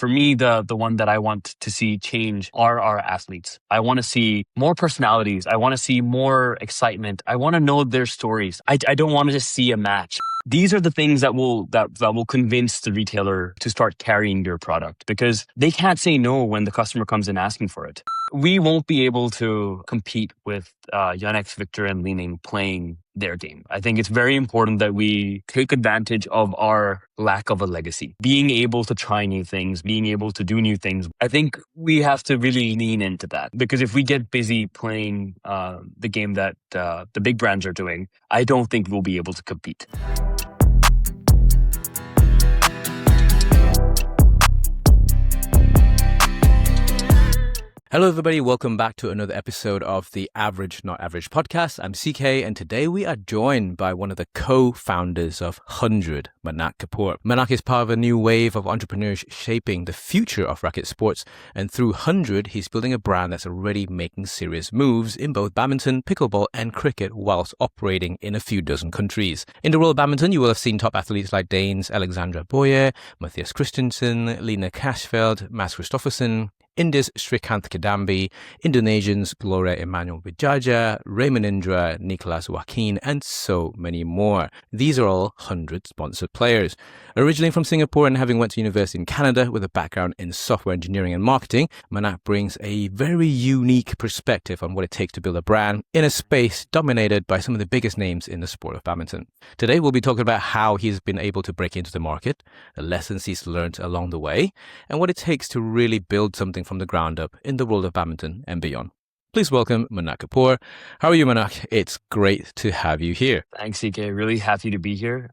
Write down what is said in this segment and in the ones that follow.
For me, the one that I want to see change are our athletes. I want to see more personalities. I want to see more excitement. I want to know their stories. I don't want to just see a match. These are the things that will convince the retailer to start carrying your product, because they can't say no when the customer comes in asking for it. We won't be able to compete with Yonex, Victor, and Li-Ning playing their game. I think it's very important that we take advantage of our lack of a legacy, being able to try new things, being able to do new things. I think we have to really lean into that, because if we get busy playing the game that the big brands are doing, I don't think we'll be able to compete. Hello everybody, welcome back to another episode of the Average Not Average podcast. I'm CK, and today we are joined by one of the co-founders of Hndrd, Manak Kapoor. Manak is part of a new wave of entrepreneurs shaping the future of racket sports, and through Hndrd, he's building a brand that's already making serious moves in both badminton, pickleball and cricket whilst operating in a few dozen countries. In the world of badminton, you will have seen top athletes like Danes Alexandra Boyer, Matthias Christensen, Lina Cashveld, Mads Christoffersen, India's Srikanth Kadambi, Indonesians Gloria Emmanuel Wijaja, Raymond Nicholas Joaquin, and so many more. These are all Hndrd sponsored players. Originally from Singapore and having went to university in Canada with a background in software engineering and marketing, Manak brings a very unique perspective on what it takes to build a brand in a space dominated by some of the biggest names in the sport of badminton. Today we'll be talking about how he's been able to break into the market, the lessons he's learned along the way, and what it takes to really build something from the ground up in the world of badminton and beyond. Please welcome Manak Kapoor. How are you, Manak? It's great to have you here. Thanks, CK. Really happy to be here.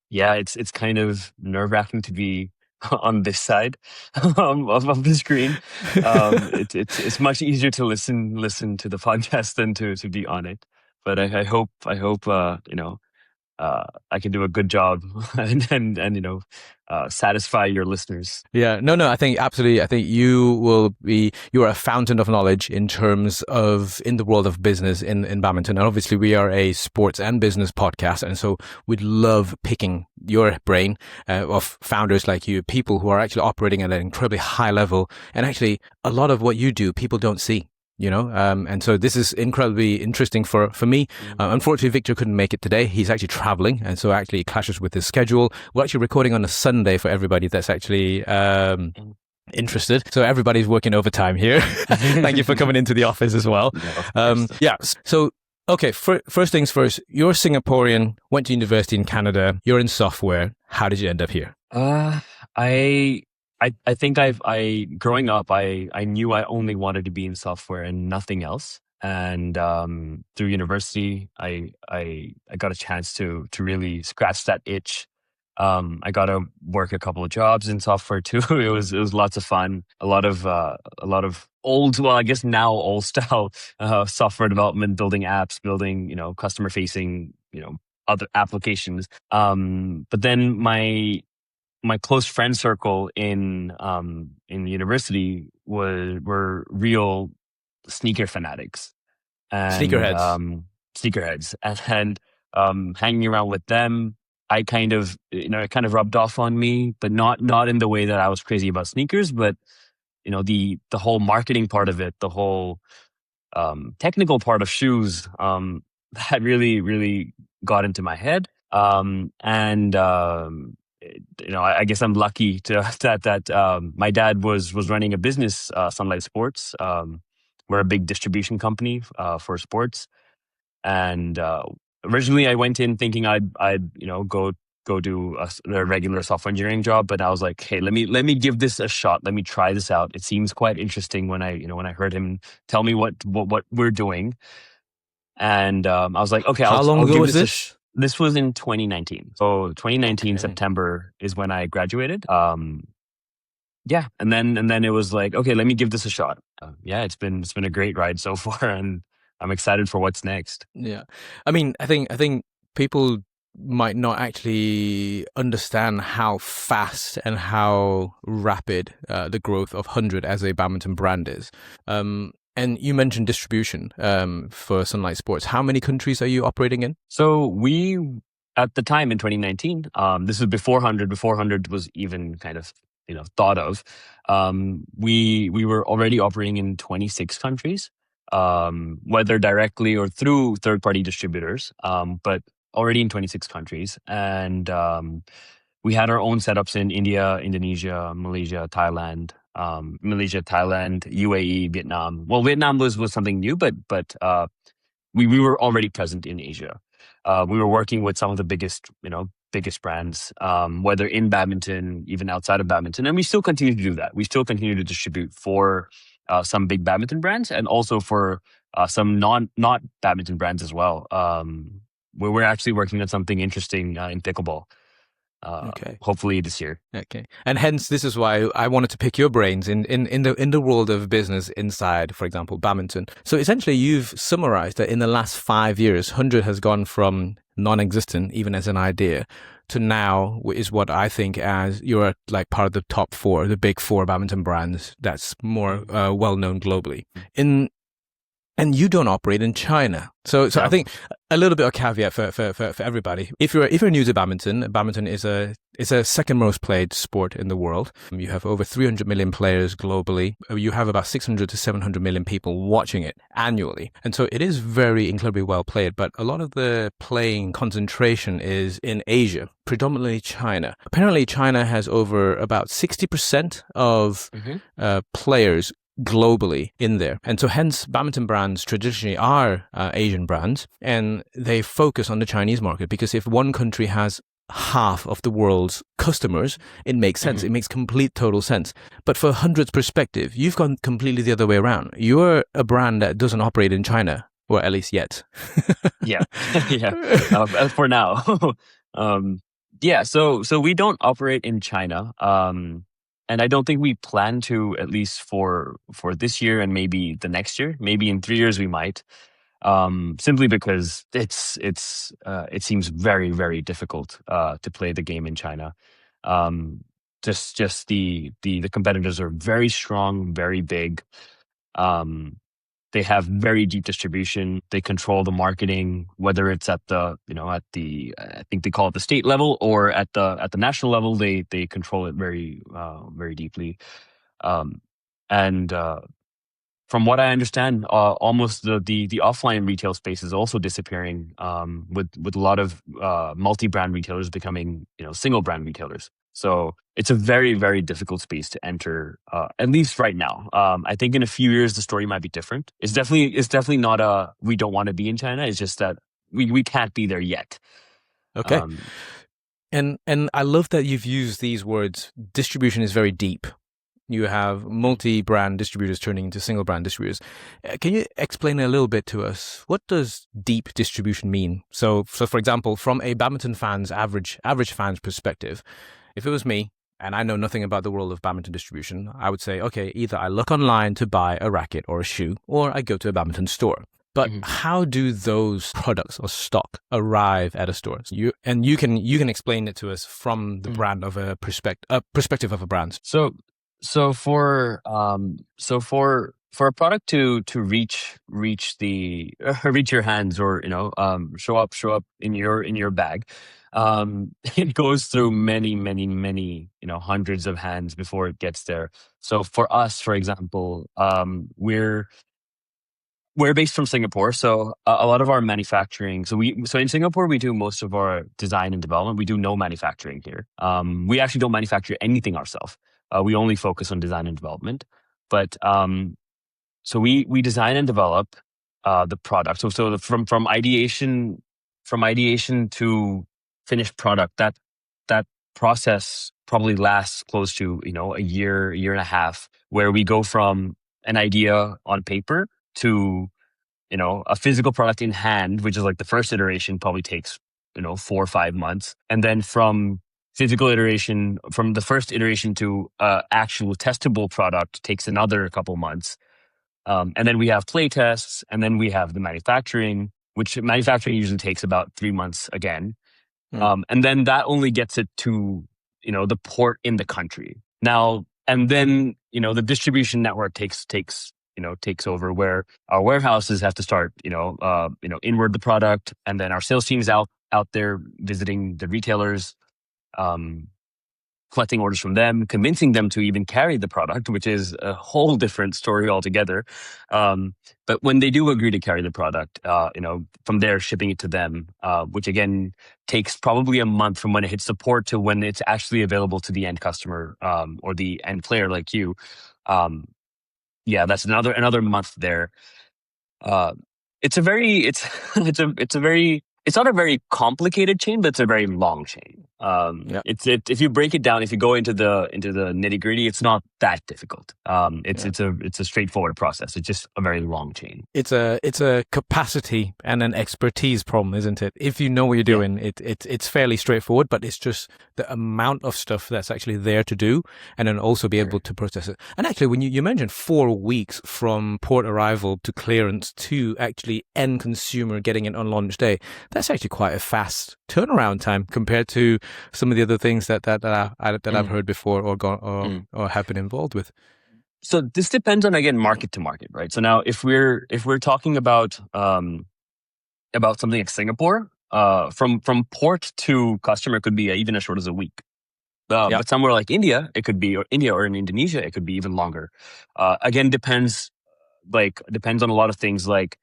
It's kind of nerve-wracking to be on this side of the screen. It's much easier to listen to the podcast than to be on it. But I hope I can do a good job and satisfy your listeners. Yeah, no, I think absolutely. I think you're a fountain of knowledge in terms of in the world of business in badminton. And obviously we are a sports and business podcast. And so we'd love picking your brain of founders like you, people who are actually operating at an incredibly high level. And actually a lot of what you do, people don't see. And so this is incredibly interesting for me. Unfortunately, Victor couldn't make it today. He's actually traveling, and so actually it clashes with his schedule. We're actually recording on a Sunday for everybody that's actually interested. So everybody's working overtime here. Thank you for coming into the office as well. So okay, first things first, you're Singaporean, went to university in Canada, you're in software. How did you end up here? I think growing up, I knew I only wanted to be in software and nothing else. And through university, I got a chance to really scratch that itch. I got to work a couple of jobs in software too. It was lots of fun. A lot of old, well, I guess now old style software development, building apps, building customer facing other applications. But then my close friend circle in university were real sneaker fanatics and sneakerheads, and hanging around with them, it kind of rubbed off on me, but not in the way that I was crazy about sneakers, but the whole marketing part of it, the whole technical part of shoes, that really got into my head, I guess I'm lucky that my dad was running a business, Sunlight Sports. We're a big distribution company for sports, and originally I went in thinking I'd go do a regular software engineering job, but I was like, hey, let me give this a shot. Let me try this out. It seems quite interesting when I heard him tell me what we're doing, and I was like, okay, how long ago was this? This was in 2019. So 2019 September is when I graduated. And then it was like, okay, let me give this a shot. It's been a great ride so far, and I'm excited for what's next. Yeah, I mean, I think people might not actually understand how fast and how rapid the growth of Hndrd as a badminton brand is. And you mentioned distribution for Sunlight Sports. How many countries are you operating in? So we, at the time in 2019, this was before Hndrd was even kind of thought of. We were already operating in 26 countries, whether directly or through third party distributors, but already in 26 countries. And we had our own setups in India, Indonesia, Malaysia, Thailand, UAE, Vietnam. Well, Vietnam was something new, but we were already present in Asia. We were working with some of the biggest brands, whether in badminton, even outside of badminton, and we still continue to do that. We still continue to distribute for some big badminton brands, and also for some not badminton brands as well. Where we're actually working on something interesting in pickleball. Okay. Hopefully this year. Okay. And hence, this is why I wanted to pick your brains in the world of business inside, for example, badminton. So essentially, you've summarized that in the last 5 years, 100 has gone from non-existent, even as an idea, to now is what I think as you're like part of the top four, the big four badminton brands that's more well-known globally. And you don't operate in China. So No. I think a little bit of caveat for everybody. If you're new to badminton is a second most played sport in the world. You have over 300 million players globally. You have about 600 to 700 million people watching it annually. And so it is very incredibly well played, but a lot of the playing concentration is in Asia, predominantly China. Apparently China has over about 60% of players globally in there. And so hence badminton brands traditionally are Asian brands, and they focus on the Chinese market, because if one country has half of the world's customers, it makes sense. It makes complete total sense. But for 100's perspective, you've gone completely the other way around. You're a brand that doesn't operate in China, or at least yet. Yeah. For now. So we don't operate in China. And I don't think we plan to, at least for this year and maybe the next year. Maybe in 3 years we might, simply because it seems very, very difficult to play the game in China. Just the competitors are very strong, very big. They have very deep distribution. They control the marketing, whether it's at the I think they call it the state level, or at the national level. They control it very very deeply. And from what I understand, almost the offline retail space is also disappearing. With a lot of multi-brand retailers becoming single brand retailers. So it's a very, very difficult space to enter, at least right now. I think in a few years the story might be different. It's definitely not we don't want to be in China. It's just that we can't be there yet. Okay. And I love that you've used these words. Distribution is very deep. You have multi-brand distributors turning into single-brand distributors. Can you explain a little bit to us, what does deep distribution mean? So for example, from a badminton fan's average fan's perspective, if it was me and I know nothing about the world of badminton distribution, I would say, okay, either I look online to buy a racket or a shoe, or I go to a badminton store. But how do those products or stock arrive at a store? You can explain it to us from the brand of a perspective of a brand. So for a product to reach your hands, or show up in your bag, it goes through many hundreds of hands before it gets there. So for us, for example, we're based from Singapore, so a lot of our manufacturing. So in Singapore we do most of our design and development. We do no manufacturing here. We actually don't manufacture anything ourselves. We only focus on design and development. But so we design and develop the product. So from ideation to finished product, that process probably lasts close to a year and a half, where we go from an idea on paper to a physical product in hand, which is like the first iteration, probably takes 4 or 5 months, and then from the first iteration to actual testable product takes another couple months. And then we have play tests, and then we have the manufacturing, which manufacturing usually takes about 3 months again. And then that only gets it to, the port in the country. Now, and then, the distribution network takes over, where our warehouses have to start, inward the product, and then our sales teams out there visiting the retailers. collecting orders from them, convincing them to even carry the product, which is a whole different story altogether. But when they do agree to carry the product, from there shipping it to them, which again takes probably a month from when it hits the port to when it's actually available to the end customer, or the end player like you. That's another month there. Uh, it's a very it's not a very complicated chain, but it's a very long chain. Yeah. If you break it down, if you go into the nitty gritty, it's not that difficult. It's a straightforward process. It's just a very long chain. It's a capacity and an expertise problem, isn't it? If you know what you're doing, it's fairly straightforward, but it's just the amount of stuff that's actually there to do, and then also be able to process it. And actually, when you mentioned 4 weeks from port arrival to clearance to actually end consumer getting it on launch day, that's actually quite a fast turnaround time compared to some of the other things that I've heard before or have been involved with. So this depends on, again, market to market, right? So now if we're talking about something like Singapore, from port to customer could be even as short as a week. But somewhere like India, it could be, or in Indonesia, it could be even longer. Again, depends on a lot of things, like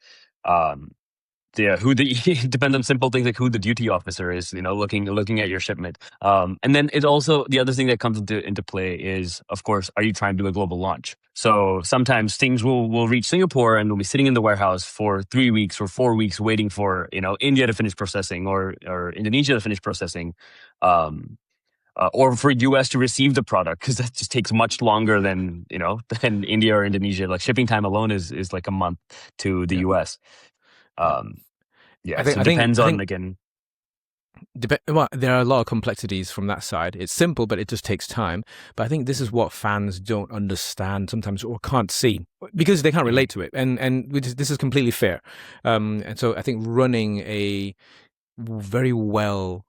it depends on simple things like who the duty officer is, looking at your shipment. And then it also, the other thing that comes into play is, of course, are you trying to do a global launch? So sometimes things will reach Singapore and will be sitting in the warehouse for 3 weeks or 4 weeks waiting for, India to finish processing, or Indonesia to finish processing. Or for US to receive the product, because that just takes much longer than India or Indonesia. Like shipping time alone is like a month to the US. I think, so it depends on, again. Well, there are a lot of complexities from that side. It's simple, but it just takes time. But I think this is what fans don't understand sometimes, or can't see, because they can't relate to it. And this is completely fair. And so I think running a very well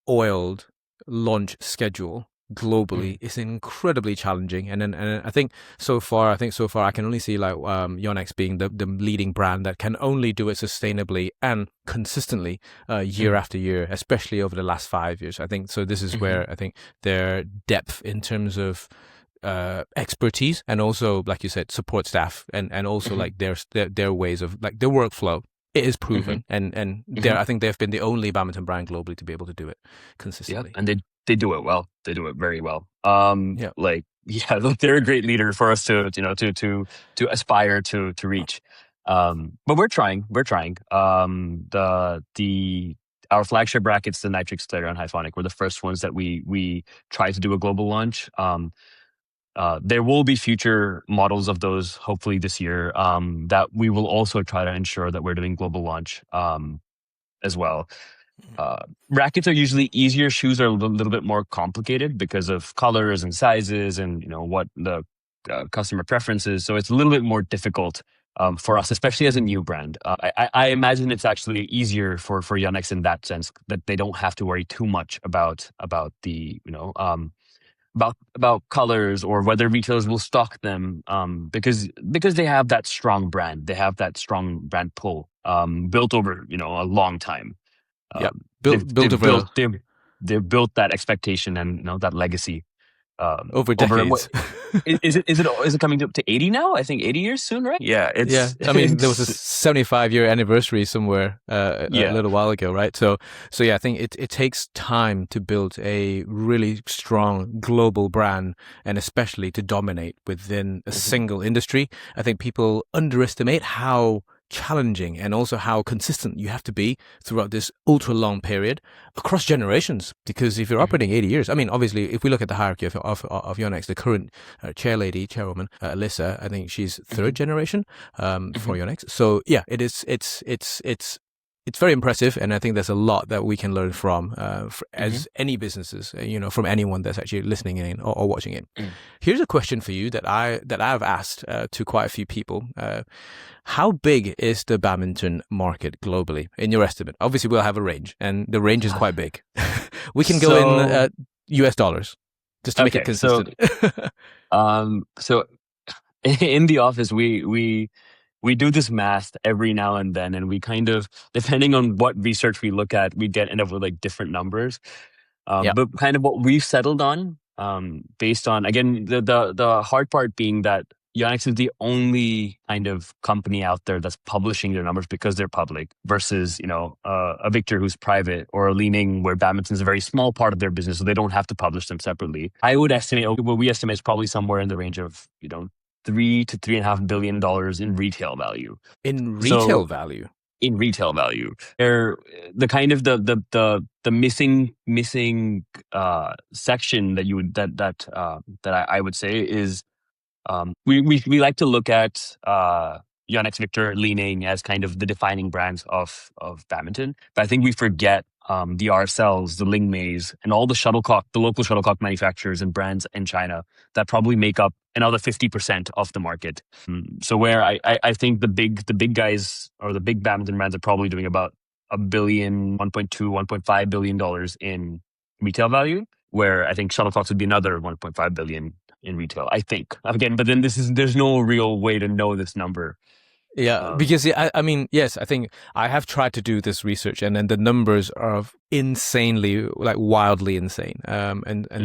oiled launch schedule globally is incredibly challenging, and I think so far I can only see like Yonex being the leading brand that can only do it sustainably and consistently year after year, especially over the last 5 years. I think so. This is where I think their depth in terms of expertise, and also, like you said, support staff, and also like their ways of, like, their workflow, it is proven, and I think they've been the only badminton brand globally to be able to do it consistently. Yeah, and they do it well. They do it very well. Look, they're a great leader for us to aspire to reach. But we're trying. Our flagship brackets, the Nitrix Slayer and Hyphonic, were the first ones that we tried to do a global launch. There will be future models of those, hopefully this year, that we will also try to ensure that we're doing global launch as well. Rackets are usually easier. Shoes are a little bit more complicated because of colors and sizes and what the customer preferences. So it's a little bit more difficult for us, especially as a new brand. I imagine it's actually easier for Yonex in that sense, that they don't have to worry too much about the about colors, or whether retailers will stock them, because they have that strong brand. They have that strong brand pull built over a long time. They've built that expectation and that legacy over decades. Is it coming up to 80 now? I think 80 years soon, right? Yeah, I mean, there was a 75-year anniversary somewhere a little while ago, right? So I think it takes time to build a really strong global brand, and especially to dominate within a single industry. I think people underestimate how challenging and also how consistent you have to be throughout this ultra long period across generations. Because if you're operating 80 years, I mean, obviously, if we look at the hierarchy of Yonex, the current chairwoman, Alyssa, I think she's third generation for Yonex. So yeah, it's very impressive, and I think there's a lot that we can learn from as any businesses, from anyone that's actually listening in or watching it. Here's a question for you that I've asked to quite a few people. How big is the badminton market globally, in your estimate? Obviously, we'll have a range, and the range is quite big. We can go in US dollars just to make it consistent. So in the office, we do this math every now and then, and we kind of, depending on what research we look at, we end up with like different numbers. But kind of what we've settled on based on, again, the hard part being that Yonex is the only kind of company out there that's publishing their numbers because they're public versus, a Victor who's private, or a Leaning where Badminton is a very small part of their business, so they don't have to publish them separately. I would estimate, what we estimate is probably somewhere in the range of, $3 to $3.5 billion in retail value. In retail value? In retail value, they're the kind of the missing section that I would say is, we like to look at Yonex, Victor, Leaning as kind of the defining brands of badminton, but I think we forget the RSLs, the Lingmeis, and all the local shuttlecock manufacturers and brands in China that probably make up another 50% of the market. So where I think the big guys, or the big badminton brands, are probably doing about $1 billion, $1.5 billion in retail value, where I think shuttlecocks would be another 1.5 billion in retail, I think. Again, but then there's no real way to know this number. Yeah, because I mean, yes, I think I have tried to do this research, and then the numbers are insanely, like wildly insane.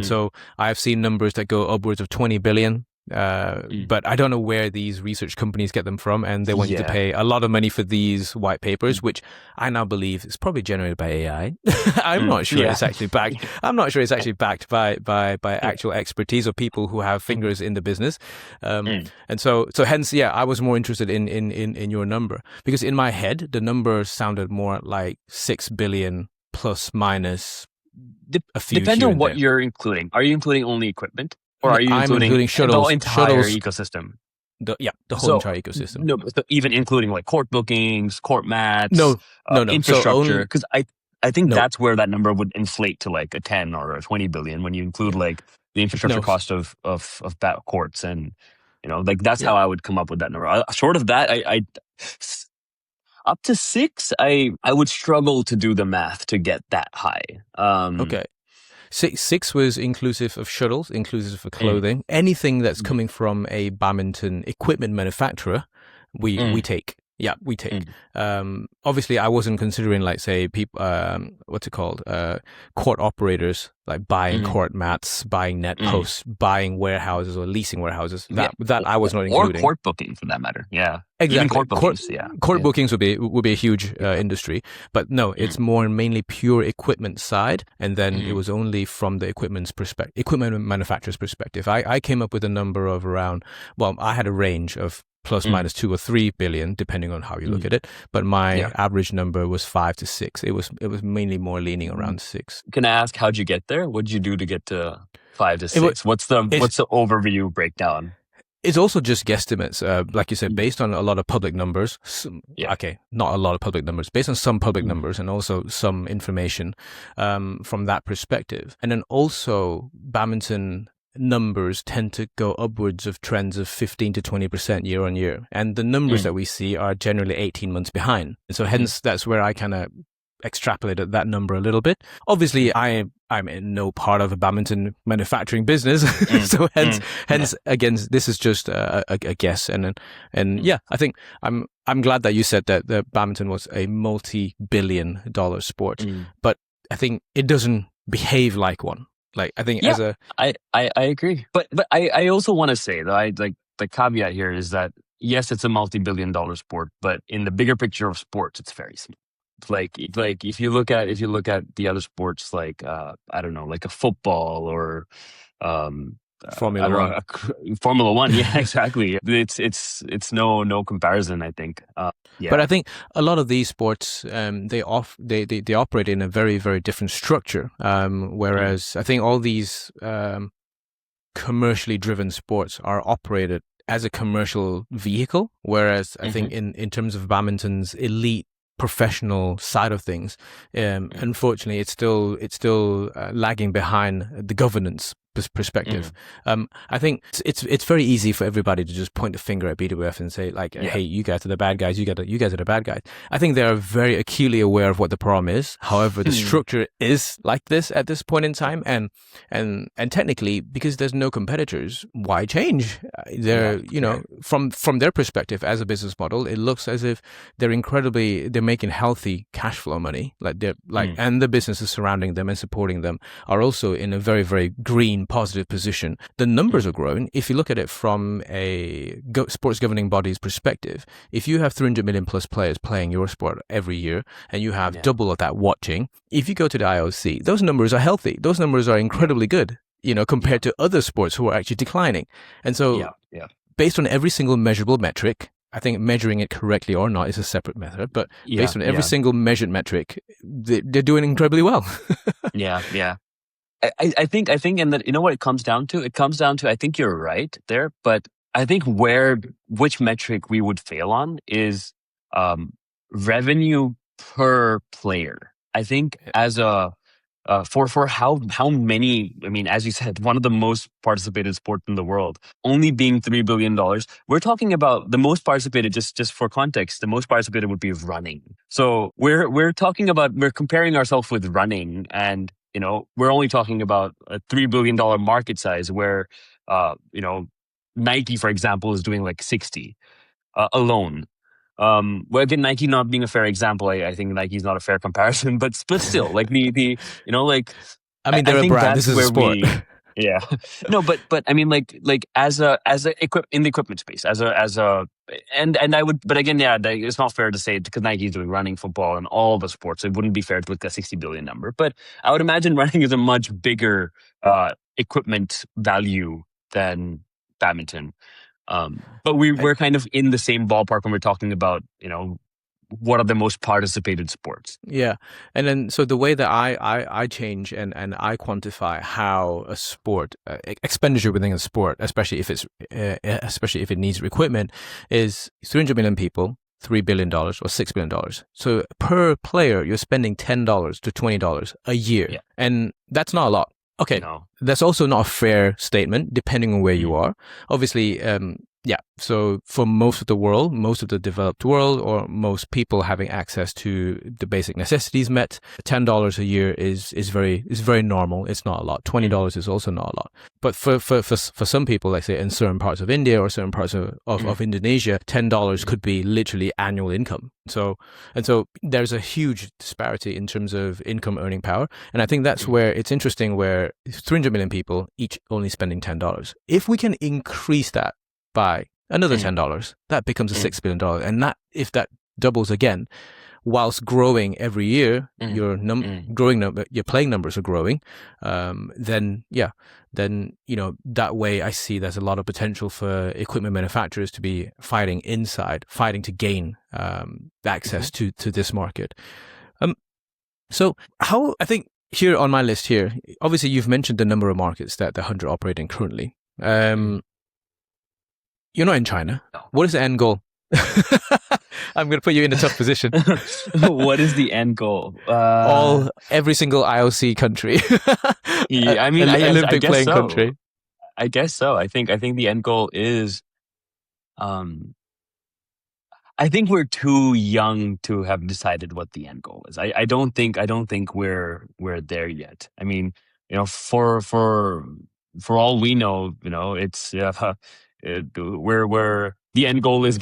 So I have seen numbers that go upwards of 20 billion. But I don't know where these research companies get them from, and they want you to pay a lot of money for these white papers, which I now believe is probably generated by AI. I'm not sure it's actually backed. I'm not sure it's actually backed by actual expertise or people who have fingers in the business. And so hence, I was more interested in your number, because in my head the number sounded more like 6 billion plus minus a few. Depends on what you're including. Are you including only equipment? Or are you including shuttles, the entire ecosystem? The whole entire ecosystem. No, so even including like court bookings, court mats, no. infrastructure. Because I think that's where that number would inflate to like a 10 or a 20 billion when you include like the infrastructure cost of courts, and like that's how I would come up with that number. Short of that, I up to 6, I would struggle to do the math to get that high. Okay. 6 was inclusive of shuttles, inclusive of clothing. Anything that's coming from a badminton equipment manufacturer, we take. Yeah, we take. Obviously, I wasn't considering, like, say, people, what's it called? Court operators, like buying court mats, buying net posts, buying warehouses or leasing warehouses. That I was not including. Or court booking, for that matter. Yeah, exactly. Even court bookings. Court bookings would be a huge industry, but no, it's more mainly pure equipment side, and then it was only from the equipment manufacturer's perspective. I came up with a number of around. Well, I had a range of plus minus 2 or 3 billion, depending on how you look at it. But my average number was 5 to 6. It was mainly more leaning around 6. Can I ask, how'd you get there? What'd you do to get to 5 to 6? What's the overview breakdown? It's also just guesstimates, like you said, based on a lot of public numbers. Okay, not a lot of public numbers, based on some public numbers and also some information from that perspective. And then also badminton numbers tend to go upwards of trends of 15 to 20% year on year. And the numbers that we see are generally 18 months behind. And so hence that's where I kind of extrapolated that number a little bit. Obviously, I'm in no part of a badminton manufacturing business. So hence again, this is just a guess. And I think I'm glad that you said that the badminton was a multi-billion dollar sport, but I think it doesn't behave like one. Like, I think I agree. But I also want to say that the caveat here is that, yes, it's a multi-billion dollar sport, but in the bigger picture of sports, it's very small. Like if you look at the other sports, like I don't know, like a football or Formula One. Formula One, yeah, exactly. It's no comparison, I think. But I think a lot of these sports, they operate in a very, very different structure. Whereas I think all these commercially driven sports are operated as a commercial vehicle. Whereas I think in terms of badminton's elite professional side of things, unfortunately, it's still lagging behind the governance perspective. I think it's very easy for everybody to just point the finger at BWF and say, like, hey, you guys are the bad guys, you guys are the bad guys. I think they're very acutely aware of what the problem is. However, the structure is like this at this point in time, and technically, because there's no competitors, why change? they're, you fair. know, from their perspective as a business model, it looks as if they're making healthy cash flow money. Like they're like, and the businesses surrounding them and supporting them are also in a very, very green, positive position. The numbers are growing. If you look at it from a sports governing body's perspective, if you have 300 million plus players playing your sport every year and you have double of that watching, if you go to the IOC, those numbers are healthy. Those numbers are incredibly good, you know, compared to other sports who are actually declining. And so based on every single measurable metric, I think measuring it correctly or not is a separate method, but based on every single measured metric, they're doing incredibly well. Yeah. I think, and that, you know what it comes down to? It comes down to, I think you're right there, but I think which metric we would fail on is revenue per player. I think as a for how many, I mean, as you said, one of the most participated sports in the world, only being $3 billion. We're talking about the most participated, just for context, the most participated would be running. So we're comparing ourselves with running, and, you know, we're only talking about a $3 billion market size where, you know, Nike, for example, is doing like 60 alone. Well, again, Nike not being a fair example, I think Nike's not a fair comparison, but still, like the you know, like, I mean, they're I a think brand. that's This is where a sport. yeah, no, but I mean, like as a in the equipment space, and I would, but again, it's not fair to say because Nike's doing running, football, and all the sports. It wouldn't be fair to look at 60 billion number, but I would imagine running is a much bigger equipment value than badminton. But we're kind of in the same ballpark when we're talking about, you know, what are the most participated sports. Yeah. And then, so the way that I change and I quantify how a sport, expenditure within a sport, especially if it needs equipment, is 300 million people, $3 billion or $6 billion. So per player, you're spending $10 to $20 a year. Yeah. And that's not a lot. Okay, no. That's also not a fair statement, depending on where you are. Obviously, so for most of the world, most of the developed world, or most people having access to the basic necessities met, $10 a year is very normal. It's not a lot. $20 is also not a lot. But for some people, like say in certain parts of India or certain parts of Indonesia, $10 could be literally annual income. So there's a huge disparity in terms of income earning power. And I think that's where it's interesting, where 300 million people each only spending $10. If we can increase that by another $10, that becomes a $6 billion. And that, if that doubles again, whilst growing every year, your playing numbers are growing, then you know, that way I see there's a lot of potential for equipment manufacturers to be fighting to gain access to this market. So how, I think here on my list here, obviously you've mentioned the number of markets that the Hndrd operate in currently. You're not in China. No. What is the end goal? I'm going to put you in a tough position. What is the end goal? Every single IOC country. Yeah, I mean, Olympic playing country. I guess so. I think the end goal is, I think we're too young to have decided what the end goal is. I don't think we're there yet. I mean, you know, for all we know, you know, it's where the end goal is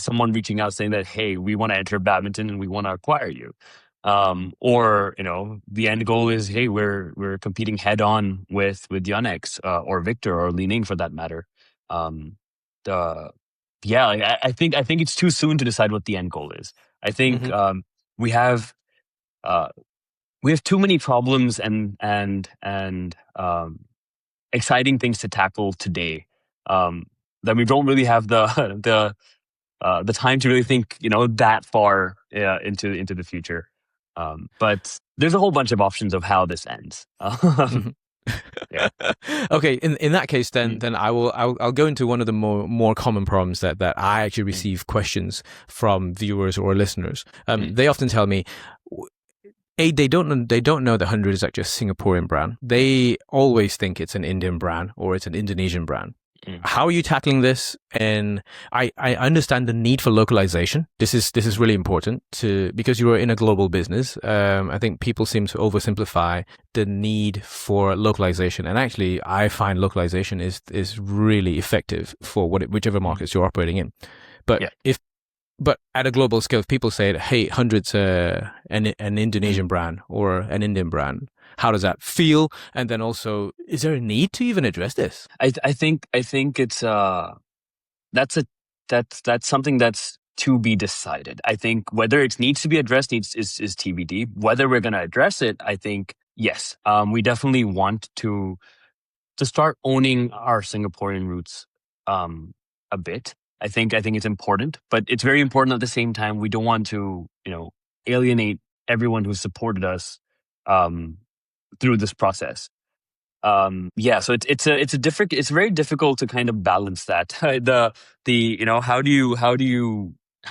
someone reaching out saying that, hey, we want to enter badminton and we want to acquire you, or, you know, the end goal is, hey, we're competing head on with Yonex or Victor or Li Ning for that matter. I think it's too soon to decide what the end goal is. I think we have too many problems and exciting things to tackle today, that we don't really have the time to really think, you know, that far into the future. But there's a whole bunch of options of how this ends. Yeah. Okay, in that case, then I'll go into one of the more common problems that I actually receive questions from viewers or listeners. They often tell me, they don't know that Hndrd is actually a Singaporean brand. They always think it's an Indian brand or it's an Indonesian brand. How are you tackling this? And I understand the need for localization. This is really important because you are in a global business. I think people seem to oversimplify the need for localization, and actually, I find localization is really effective for whichever markets you're operating in. But Yeah. but at a global scale, if people say, "Hey, Hndrd's an Indonesian brand or an Indian brand," how does that feel? And then also, is there a need to even address this? I think it's that's something that's to be decided. I think whether it needs to be addressed is TBD. Whether we're going to address it, I think yes. We definitely want to start owning our Singaporean roots a bit. I think it's important, but it's very important at the same time. We don't want to alienate everyone who supported us um, through this process. So it's very difficult to kind of balance that. How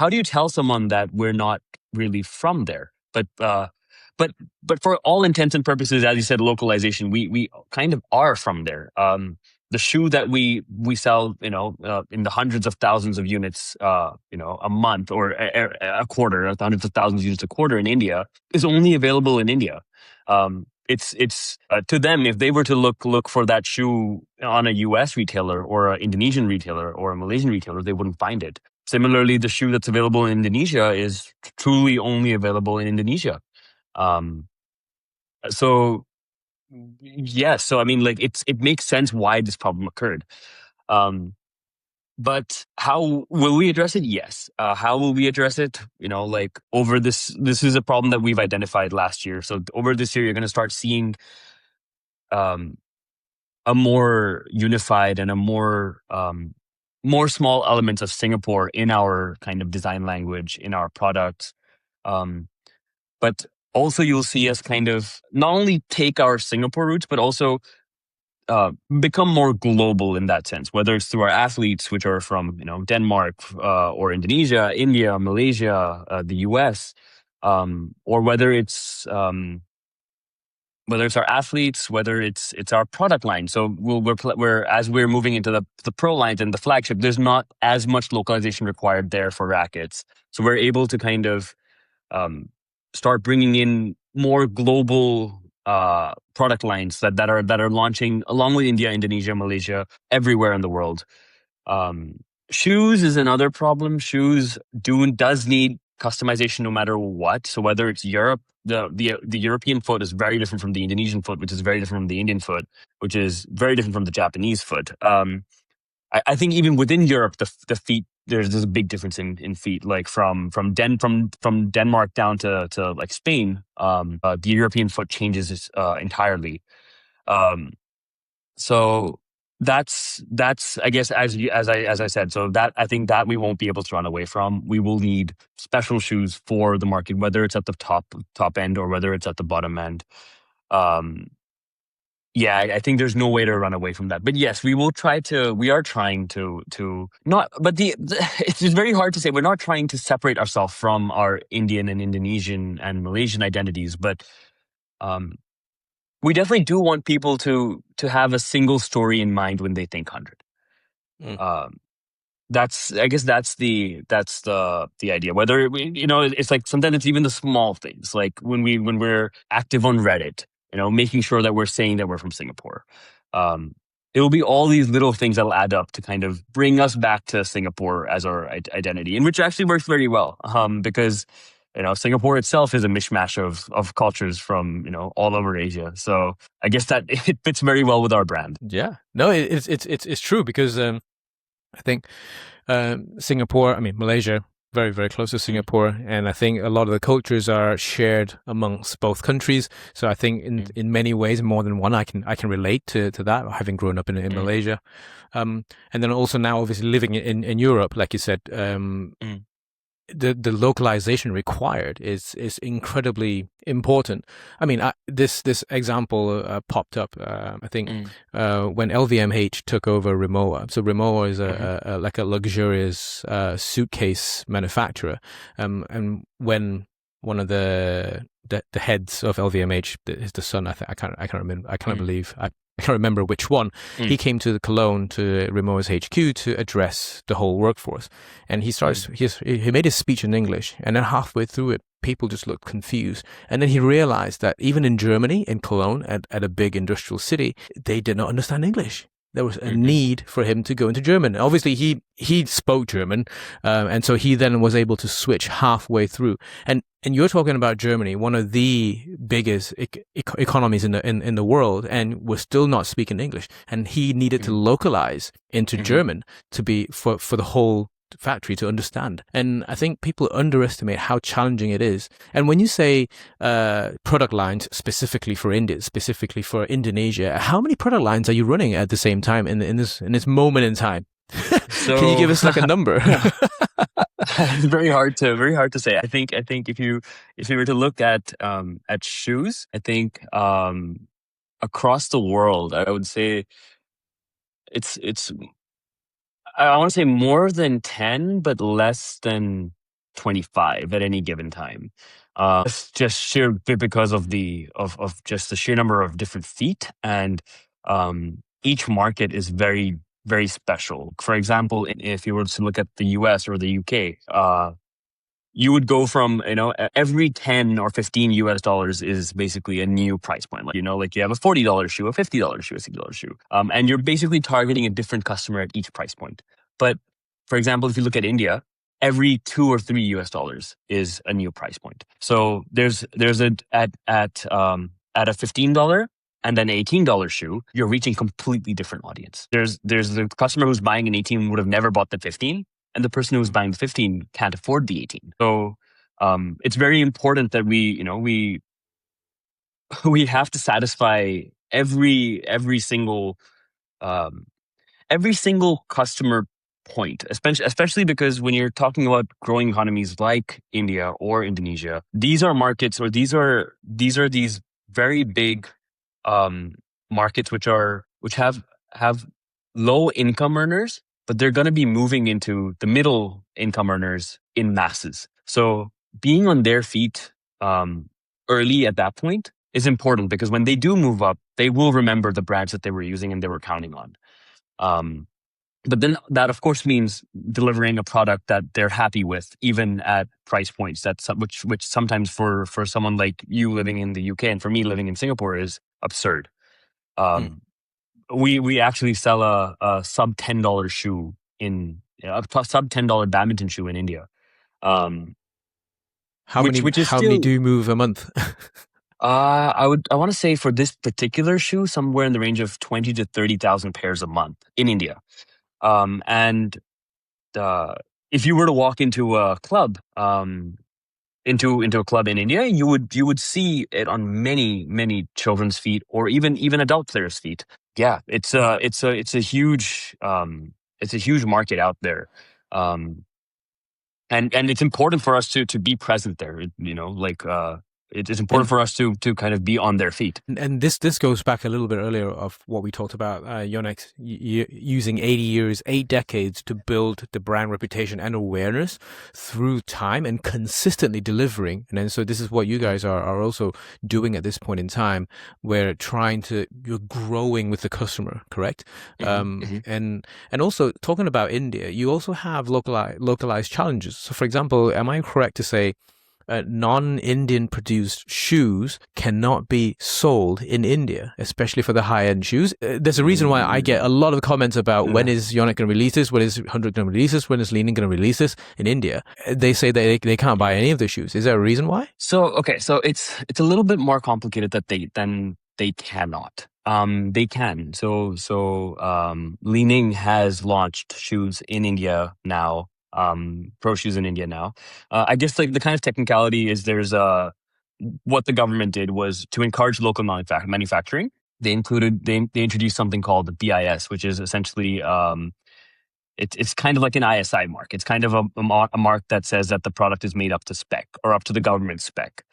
do you tell someone that we're not really from there, but for all intents and purposes, as you said, localization, we kind of are from there. The shoe that we sell, in the hundreds of thousands of units, a month or a quarter, hundreds of thousands of units a quarter in India, is only available in India. It's to them, if they were to look for that shoe on a US retailer or an Indonesian retailer or a Malaysian retailer, they wouldn't find it. Similarly, the shoe that's available in Indonesia is truly only available in Indonesia. So yes, so I mean, like it makes sense why this problem occurred. But how will we address it? Yes. How will we address it? Like over this is a problem that we've identified last year. So over this year, you're going to start seeing a more unified and a more small elements of Singapore in our kind of design language, in our products. But also you'll see us kind of not only take our Singapore roots, but also become more global in that sense, whether it's through our athletes, which are from Denmark or Indonesia, India, Malaysia, the US, or whether it's our athletes, whether it's our product line. So we're as we're moving into the pro lines and the flagship, there's not as much localization required there for rackets. So we're able to kind of start bringing in more global product lines that are launching along with India, Indonesia, Malaysia, everywhere in the world. Shoes is another problem. Shoes does need customization no matter what. So whether it's Europe, the European foot is very different from the Indonesian foot, which is very different from the Indian foot, which is very different from the Japanese foot. I think even within Europe, the feet, there's a big difference in feet. Like from Denmark down to like Spain, the European foot changes entirely. So that's I guess as I said. So that I think that we won't be able to run away from. We will need special shoes for the market, whether it's at the top end or whether it's at the bottom end. Yeah, I think there's no way to run away from that. But yes, we are trying to not, but it's just very hard to say. We're not trying to separate ourselves from our Indian and Indonesian and Malaysian identities, but we definitely do want people to have a single story in mind when they think 100. I guess that's the idea. Whether it's like sometimes it's even the small things, like when we're active on Reddit, making sure that we're saying that we're from Singapore. It will be all these little things that'll add up to kind of bring us back to Singapore as our identity, and which actually works very well because Singapore itself is a mishmash of cultures from all over Asia. So I guess that it fits very well with our brand. Yeah, no, it's true because I think Singapore, I mean Malaysia, very, very close to Singapore, and I think a lot of the cultures are shared amongst both countries. So I think in many ways, more than one, I can relate to that, having grown up in Malaysia, and then also now obviously living in Europe, like you said. The localization required is incredibly important. I mean, this example popped up. I think when LVMH took over Rimowa. So Rimowa is like a luxurious suitcase manufacturer. And when one of the heads of LVMH is the son, I can't remember. I can't believe I can't remember which one. Mm, He came to Cologne to Rimowa's HQ to address the whole workforce, and mm, he made his speech in English, and then halfway through it, people just looked confused, and then he realized that even in Germany, in Cologne, at a big industrial city, they did not understand English. There was a mhm, need for him to go into German. Obviously, he spoke German, and so he then was able to switch halfway through. And you're talking about Germany, one of the biggest economies in the world, and was still not speaking English. And he needed to mhm, localize into mhm. German to be for the whole factory to understand. And I think people underestimate how challenging it is. And when you say product lines specifically for India, specifically for Indonesia, how many product lines are you running at the same time in this moment in time? Can you So give us like a number? it's very hard to say. I think if you were to look at shoes, I think across the world, I would say it's I want to say more than 10, but less than 25 at any given time. Just sheer because of of just the sheer number of different feet, and each market is very special. For example, if you were to look at the US or the UK, you would go from, every 10 or 15 US dollars is basically a new price point. Like, like you have a $40 shoe, a $50 shoe, a $60 shoe. And you're basically targeting a different customer at each price point. But for example, if you look at India, every 2 or 3 US dollars is a new price point. So there's a at a $15 and then $18 shoe, you're reaching completely different audience. There's the customer who's buying an 18 would have never bought the 15, and the person who's buying the 15 can't afford the 18. So it's very important that we we have to satisfy um, every single customer point, especially because when you're talking about growing economies like India or Indonesia, these are markets, or these very big um, markets which have low income earners, but they're going to be moving into the middle income earners in masses. So being on their feet early at that point is important, because when they do move up, they will remember the brands that they were using and they were counting on. Um, but then that, of course, means delivering a product that they're happy with, even at price points which sometimes for someone like you living in the UK and for me living in Singapore is absurd. Mm. Um, we actually sell a sub $10 shoe a sub $10 badminton shoe in India, um, which is How many still do you move a month? I want to say for this particular shoe somewhere in the range of 20 to 30,000 pairs a month in India. And uh, if you were to walk into a club, into a club in India, you would see it on many children's feet, or even adult players' feet. Yeah, it's a huge market out there, um, and it's important for us to be present there. It is important And for us to kind of be on their feet. and this goes back a little bit earlier of what we talked about, Yonex using 80 years, 8 decades to build the brand reputation and awareness through time and consistently delivering. And then so this is what you guys are also doing at this point in time, where you're growing with the customer, correct? Hmm, hmm. And also talking about India, you also have localized challenges. So for example, am I correct to say non-Indian produced shoes cannot be sold in India, especially for the high-end shoes? There's a reason why I get a lot of comments about when is Yonex going to release this, when is Hndrd going to release this, when is Leaning going to release this in India. They say that they can't buy any of the shoes. Is there a reason why? So it's a little bit more complicated that they cannot. They can. Leaning has launched shoes in India now. Pro shoes in India now. I guess like the kind of technicality is there's what the government did was to encourage local manufacturing. They introduced something called the BIS, which is essentially it's kind of like an ISI mark. It's kind of a mark that says that the product is made up to spec or up to the government spec.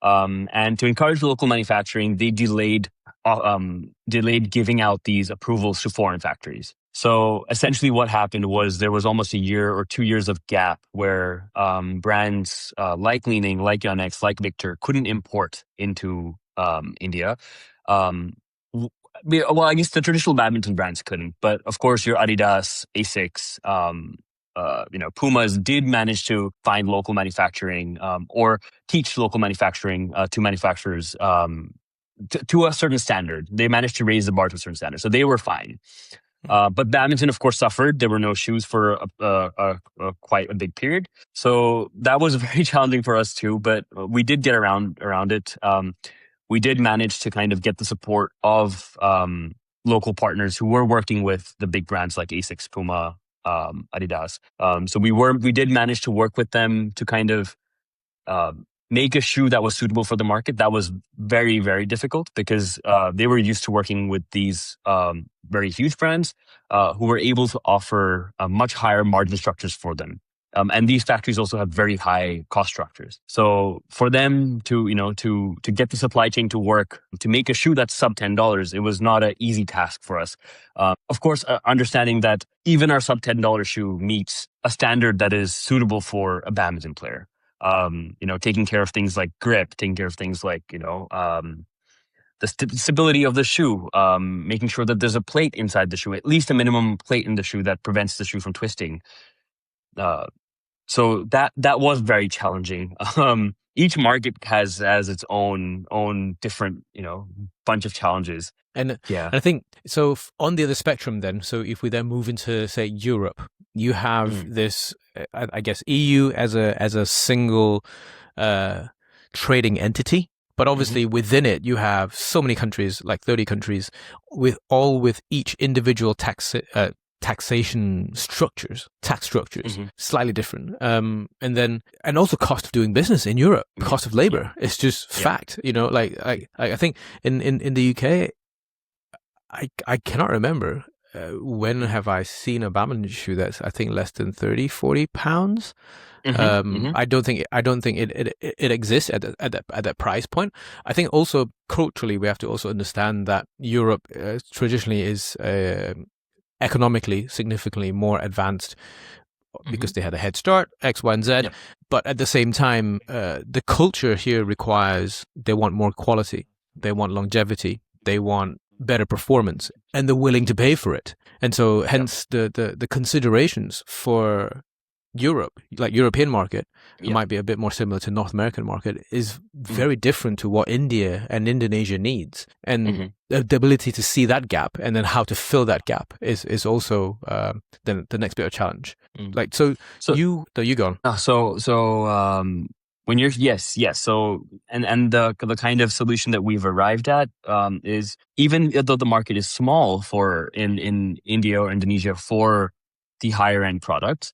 And to encourage local manufacturing, they delayed giving out these approvals to foreign factories. So essentially, what happened was there was almost a year or 2 years of gap where brands like Leaning, like Yonex, like Victor couldn't import into India. Um, Well, I guess the traditional badminton brands couldn't, but of course your Adidas, Asics, Pumas did manage to find local manufacturing, or teach local manufacturing to manufacturers, to a certain standard. They managed to raise the bar to a certain standard, so they were fine. But badminton, of course, suffered. There were no shoes for quite a big period, so that was very challenging for us too. But we did get around it. We did manage to kind of get the support of local partners who were working with the big brands like Asics, Puma, Adidas. So we did manage to work with them to kind of make a shoe that was suitable for the market. That was very, very difficult because they were used to working with these very huge brands who were able to offer much higher margin structures for them. And these factories also have very high cost structures. So for them to get the supply chain to work, to make a shoe that's sub $10, it was not an easy task for us. Of course, understanding that even our sub $10 shoe meets a standard that is suitable for a badminton player. Taking care of things like grip, taking care of things like, the stability of the shoe, making sure that there's a plate inside the shoe, at least a minimum plate in the shoe that prevents the shoe from twisting. So that was very challenging. Each market has its own different, bunch of challenges. And Yeah. I think so. On the other spectrum, then, so if we then move into, say, Europe, you have this, I guess, EU as a single trading entity, but obviously within it you have so many countries, like 30 countries, with each individual taxation structures, tax structures, slightly different. And also cost of doing business in Europe, cost of labor. It's just fact, like I think in the UK, I cannot remember when have I seen a badminton shoe that's, I think, less than 30-40 pounds. I don't think it exists at that price point. I think also culturally we have to also understand that Europe traditionally is economically significantly more advanced because they had a head start, X, Y, and Z. Yep. But at the same time, the culture here requires, they want more quality, they want longevity, they want better performance, and they're willing to pay for it. And so hence the considerations for Europe, like European market, it might be a bit more similar to North American market, is very different to what India and Indonesia needs. And the ability to see that gap and then how to fill that gap is also the next bit of challenge. Like, so you go on. When you're so and the kind of solution that we've arrived at is, even though the market is small for in India or Indonesia for the higher end products,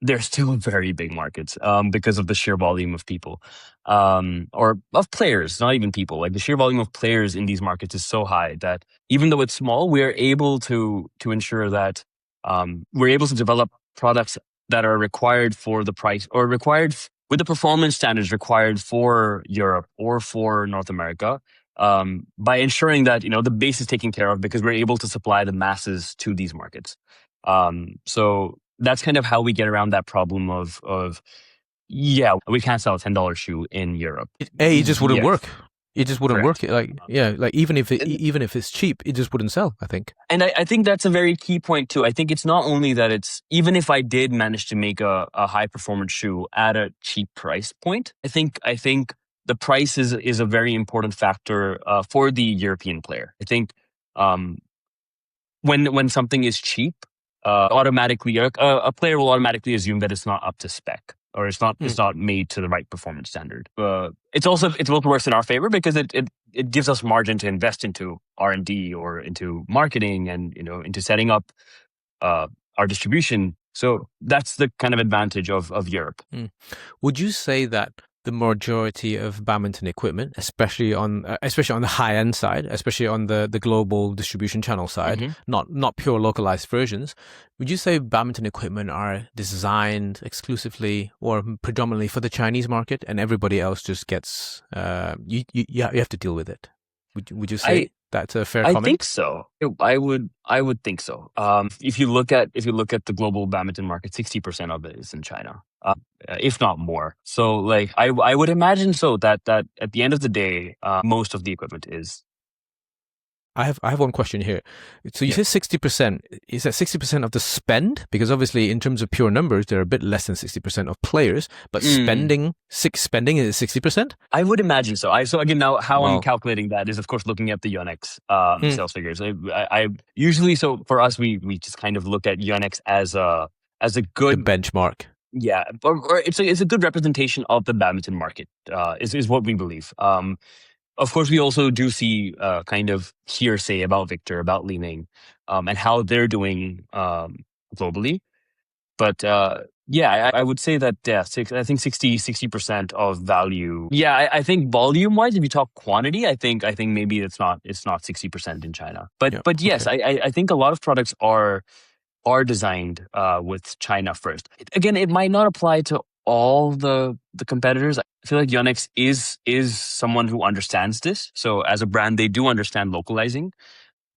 they're still very big markets because of the sheer volume of people, or of players, not even people. Like, the sheer volume of players in these markets is so high that even though it's small, we're able to ensure that we're able to develop products that are required for the price, or required with the performance standards required for Europe or for North America, by ensuring that the base is taken care of, because we're able to supply the masses to these markets. So that's kind of how we get around that problem of we can't sell a $10 shoe in Europe. It just wouldn't work. It just wouldn't work. Like even if it's cheap, it just wouldn't sell, I think. And I think that's a very key point too. I think it's not only that it's, even if I did manage to make a high performance shoe at a cheap price point, I think the price is a very important factor for the European player. I think when something is cheap, automatically a player will automatically assume that it's not up to spec, or it's not made to the right performance standard. It's also works in our favor because it gives us margin to invest into R&D or into marketing and into setting up our distribution. So that's the kind of advantage of Europe. Would you say that the majority of badminton equipment, especially on the high end side, especially on the global distribution channel side, not pure localized versions, would you say badminton equipment are designed exclusively or predominantly for the Chinese market, and everybody else just gets you have to deal with it? Would you say that's a fair comment? I think so. I would think so. If you look at the global badminton market, 60% of it is in China, if not more. So, like, I would imagine so that at the end of the day, most of the equipment is I have one question here. So you Yeah. said 60%. Is that 60% of the spend? Because obviously, in terms of pure numbers, they're a bit less than 60% of players. But Mm, spending is 60%. I would imagine so. So again, now how I'm Wow. calculating that is, of course, looking at the Yonex Mm, sales figures. I usually, so for us, we just kind of look at Yonex as a the good, benchmark. yeah, or it's a good representation of the badminton market. Is what we believe. Of course, we also do see kind of hearsay about Victor, about Li Ning, and how they're doing globally. But yeah, I would say that, yeah, I think 60% of value. Yeah, I think volume wise, if you talk quantity, I think maybe it's not 60% in China. But Yeah. yes, Okay. I think a lot of products are designed with China first. Again, it might not apply to all the competitors. I feel like Yonex is someone who understands this. So as a brand, they do understand localizing.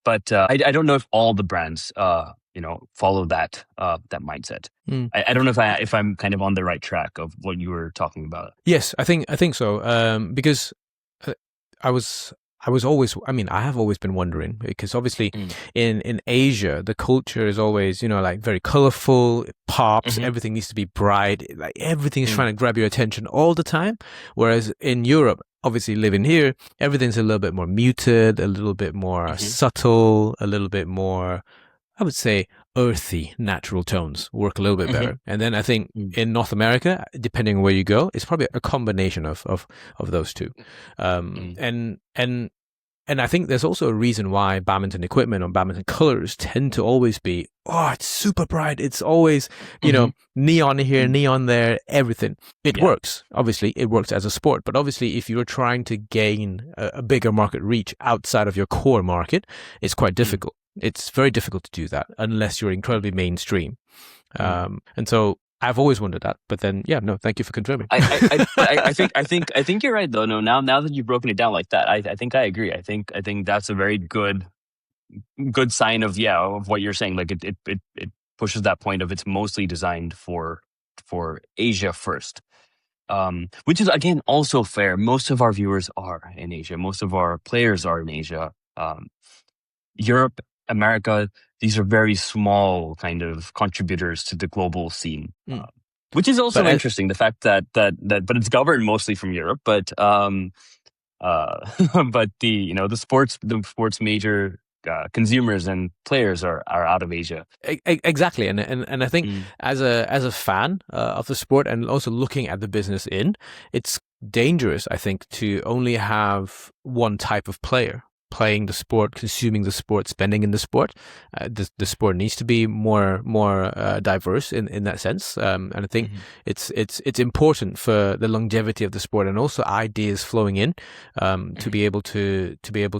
But I don't know if all the brands follow that mindset. Mm. I don't know if I'm kind of on the right track of what you were talking about. Yes, I think so. Because uh, I was I was always I mean I have always been wondering because obviously Mm. in Asia the culture is always like very colorful, it pops, Hmm. everything needs to be bright, like everything is Mm. trying to grab your attention all the time. Whereas in Europe, obviously living here, everything's a little bit more muted, a little bit more Hmm. subtle, a little bit more, I would say, earthy, natural tones work a little bit Hmm. better. And then I think Mm. in North America, depending on where you go, it's probably a combination of those two. Um, Mm. and and and I think there's also a reason why badminton equipment or badminton colors tend to always be, oh, it's super bright. It's always, Hmm. neon here, Mm. neon there, everything. It Yeah. works. Obviously, it works as a sport. But obviously, if you're trying to gain a bigger market reach outside of your core market, it's quite Mm. difficult. It's very difficult to do that unless you're incredibly mainstream. Mm. And so I've always wondered that. But then, yeah, no, thank you for confirming. But I think you're right though. No, now that you've broken it down like that, I think I agree. I think that's a very good sign of, yeah, of what you're saying. Like it pushes that point of it's mostly designed for Asia first. Which is again also fair. Most of our viewers are in Asia. Most of our players are in Asia. Europe, America, these are very small kind of contributors to the global scene. Mm. Which is But also interesting. The fact but it's governed mostly from Europe. But uh, but the sports major consumers and players are out of Asia. Exactly, and I think Mm. as a fan of the sport and also looking at the business it's dangerous. I think to only have one type of player playing the sport, consuming the sport, spending in the sport. The sport needs to be more diverse in that sense, and I think Mhm. it's important for the longevity of the sport and also ideas flowing in, to Mhm. be able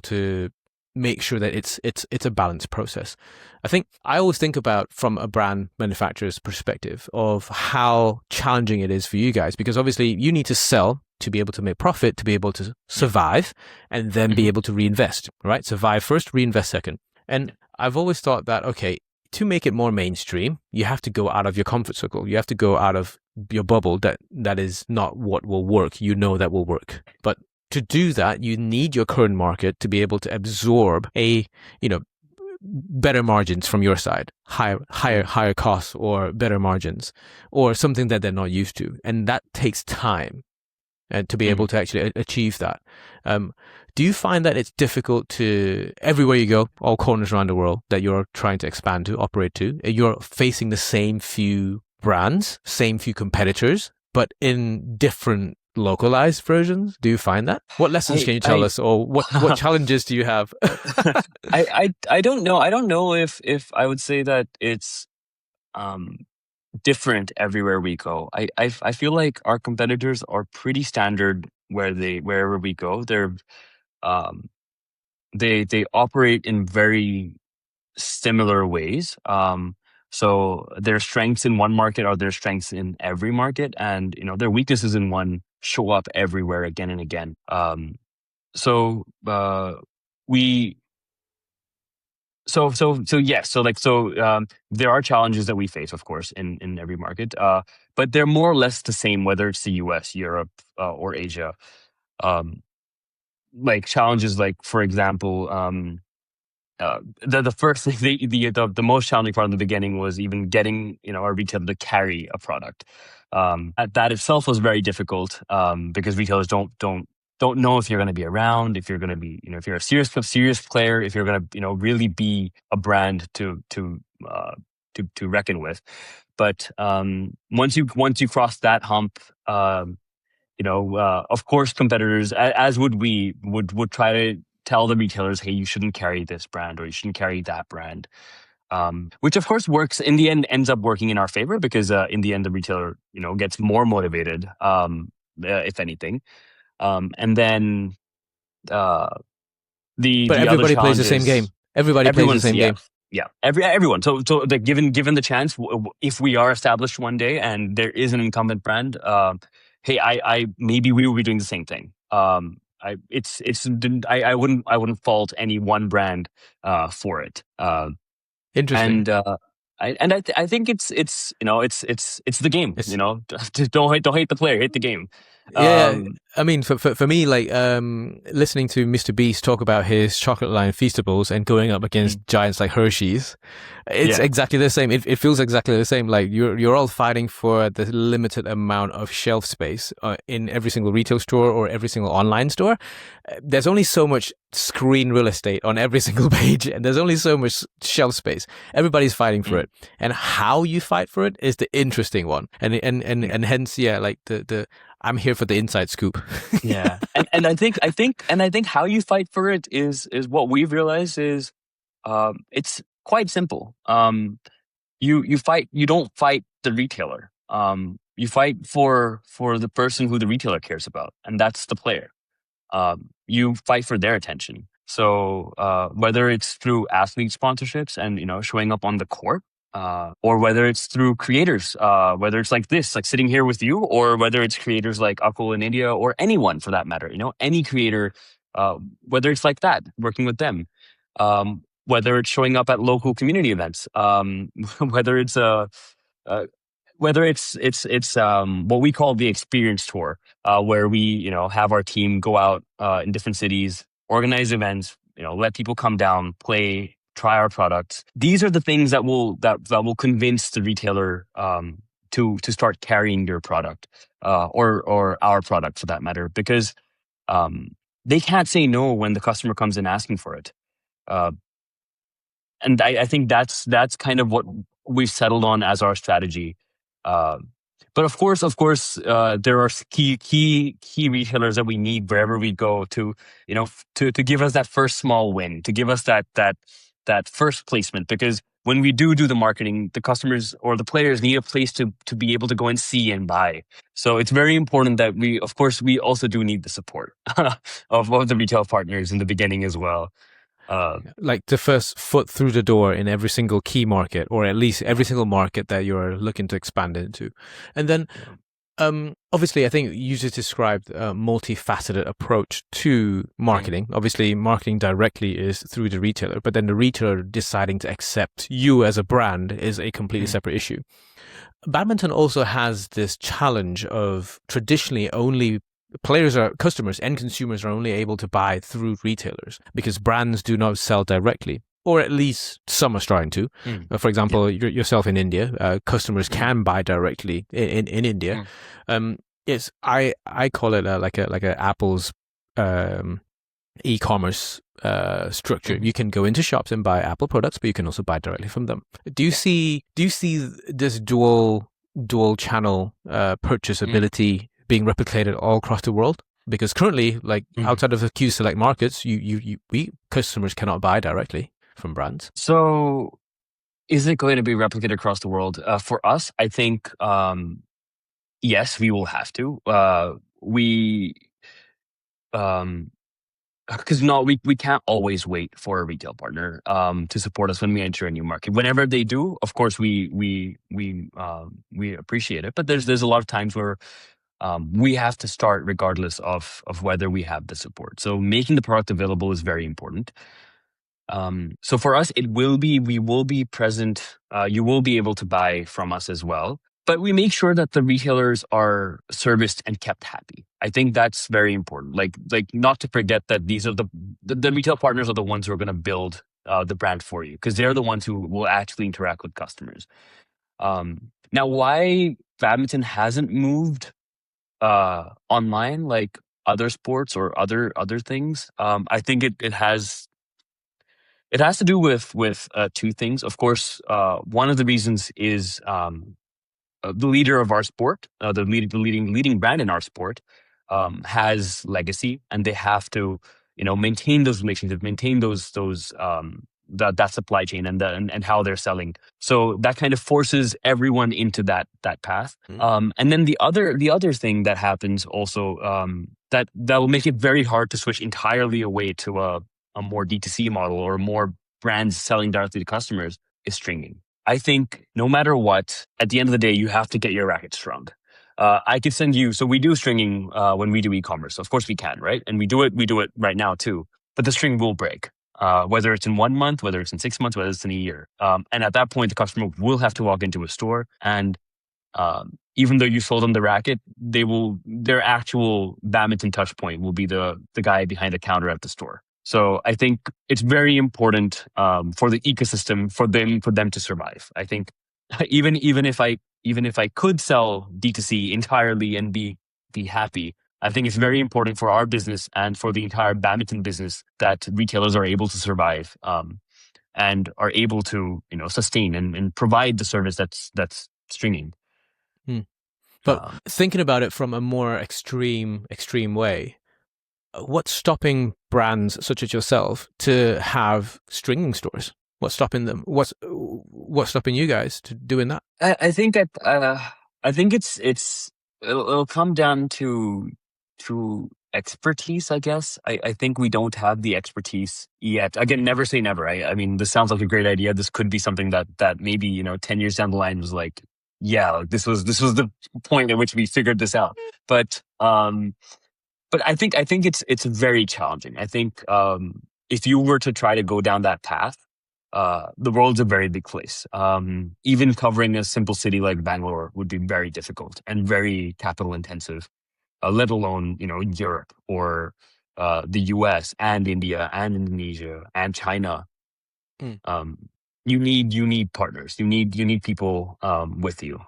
to make sure that it's a balanced process. I think I always think about from a brand manufacturer's perspective of how challenging it is for you guys because obviously you need to sell to be able to make profit, to be able to Yeah. survive, and then be Mhm. able to reinvest, right? Survive first, reinvest second. And I've always thought that, okay, to make it more mainstream, you have to go out of your comfort circle. You have to go out of your bubble that is not what will work. That will work. But to do that, you need your current market to be able to absorb you know, better margins from your side, Mm. higher costs or better margins, or something that they're not used to, and that takes time, and to be able Mm. to actually achieve that. Um, do you find that it's difficult to everywhere you go, all corners around the world that you're trying to expand to, operate to, you're facing the same few brands, same few competitors, but in different localized versions? Do you find that? What lessons I can you tell I us, or what challenges do you have? I don't know. I don't know if I would say that it's um different everywhere we go. I feel like our competitors are pretty standard wherever we go. Um they operate in very similar ways. So their strengths in one market are their strengths in every market, and their weaknesses in one show up everywhere again and again. So we so yes, there are challenges that we face, of course, in every market. But they're more or less the same, whether it's the U.S., Europe, or Asia. Um, like challenges, like for example. the first thing, the most challenging part in the beginning was even getting our retailer to carry a product. That itself was very difficult, because retailers don't know if you're going to be around, if you're going to be, if you're a serious player, if you're going to really be a brand to reckon with. But once you cross that hump, of course, competitors, as would we, would try to tell the retailers, hey, you shouldn't carry this brand or you shouldn't carry that brand. Which of course works in the end, ends up working in our favor, because in the end the retailer gets more motivated, if anything. And then But the other everybody plays the challenge same game. is Everybody plays the same game. yeah, everyone. So given the chance, if we are established one day and there is an incumbent brand, hey, I maybe we will be doing the same thing. I wouldn't fault any one brand for it. Interesting. And I think it's the game. It's Don't hate the player, hate the game. Yeah, I mean, for me, like listening to Mr. Beast talk about his chocolate line Feastables and going up against giants like Hershey's, it's exactly the same. It feels exactly the same. Like you're all fighting for the limited amount of shelf space in every single retail store or every single online store. There's only so much screen real estate on every single page, and there's only so much shelf space. Everybody's fighting for it, and how you fight for it is the interesting one. And hence, like the I'm here for the inside scoop. Yeah, and I think how you fight for it is what we've realized is it's quite simple. You fight. You don't fight the retailer. You fight for the person who the retailer cares about, and that's the player. You fight for their attention. So whether it's through athlete sponsorships and showing up on the court, or whether it's through creators, whether it's like this, like sitting here with you, or whether it's creators like Akul in India, or anyone for that matter, any creator, whether it's like that, working with them, whether it's showing up at local community events, whether it's what we call the experience tour, where we have our team go out in different cities, organize events, let people come down, play, try our products. These are the things that will convince the retailer to start carrying your product, or our product for that matter, because they can't say no when the customer comes in asking for it. And I think that's kind of what we've settled on as our strategy. But of course, there are key retailers that we need wherever we go to give us that first small win, to give us that first placement, because when we do the marketing, the customers or the players need a place to be able to go and see and buy. So it's very important that we also do need the support of the retail partners in the beginning as well. Like the first foot through the door in every single key market, or at least every single market that you're looking to expand into. And then obviously, I think you just described a multifaceted approach to marketing. Obviously, marketing directly is through the retailer, but then the retailer deciding to accept you as a brand is a completely separate issue. Badminton also has this challenge of traditionally only customers and consumers are only able to buy through retailers because brands do not sell directly. Or at least some are starting to. For example, yourself in India, customers can buy directly in India. Yes, I call it like a Apple's e-commerce structure. You can go into shops and buy Apple products, but you can also buy directly from them. Do you see this dual channel purchase ability being replicated all across the world? Because currently, like outside of a few select markets, we customers cannot buy directly from brands. So is it going to be replicated across the world? For us, I think, yes, we will have to. Because we can't always wait for a retail partner to support us when we enter a new market. Whenever they do, of course, we appreciate it. But there's a lot of times where we have to start regardless of whether we have the support. So making the product available is very important. So for us, we will be present. You will be able to buy from us as well, but we make sure that the retailers are serviced and kept happy. I think that's very important. Like not to forget that these are the retail partners are the ones who are going to build the brand for you, because they're the ones who will actually interact with customers. Now, why badminton hasn't moved online like other sports or other things? I think it has to do with two things. Of course, one of the reasons is the leader of our sport, the leading brand in our sport, has legacy, and they have to, maintain those relationships, maintain those that supply chain and how they're selling. So that kind of forces everyone into that path. And then the other thing that happens also, that will make it very hard to switch entirely away to a more D2C model or more brands selling directly to customers is stringing. I think no matter what, at the end of the day, you have to get your racket strung. I could send you. So we do stringing when we do e-commerce. Of course we can, right? And we do it right now too. But the string will break, whether it's in 1 month, whether it's in 6 months, whether it's in a year. And at that point, the customer will have to walk into a store, and even though you sold them the racket, their actual badminton touch point will be the guy behind the counter at the store. So I think it's very important for the ecosystem for them to survive. I think even if I could sell D2C entirely and be happy, I think it's very important for our business and for the entire badminton business that retailers are able to survive and are able to sustain and provide the service that's stringing. But thinking about it from a more extreme way, what's stopping brands such as yourself to have stringing stores? What's stopping them? What's stopping you guys to doing that? I think it'll come down to expertise, I guess. I think we don't have the expertise yet. Again, never say never. I mean, this sounds like a great idea. This could be something that maybe 10 years down the line was like, yeah, like this was the point at which we figured this out. But I think it's very challenging. I think if you were to try to go down that path, the world's a very big place. Even covering a simple city like Bangalore would be very difficult and very capital intensive, let alone Europe or the US and India and Indonesia and China. You need partners. You need people with you.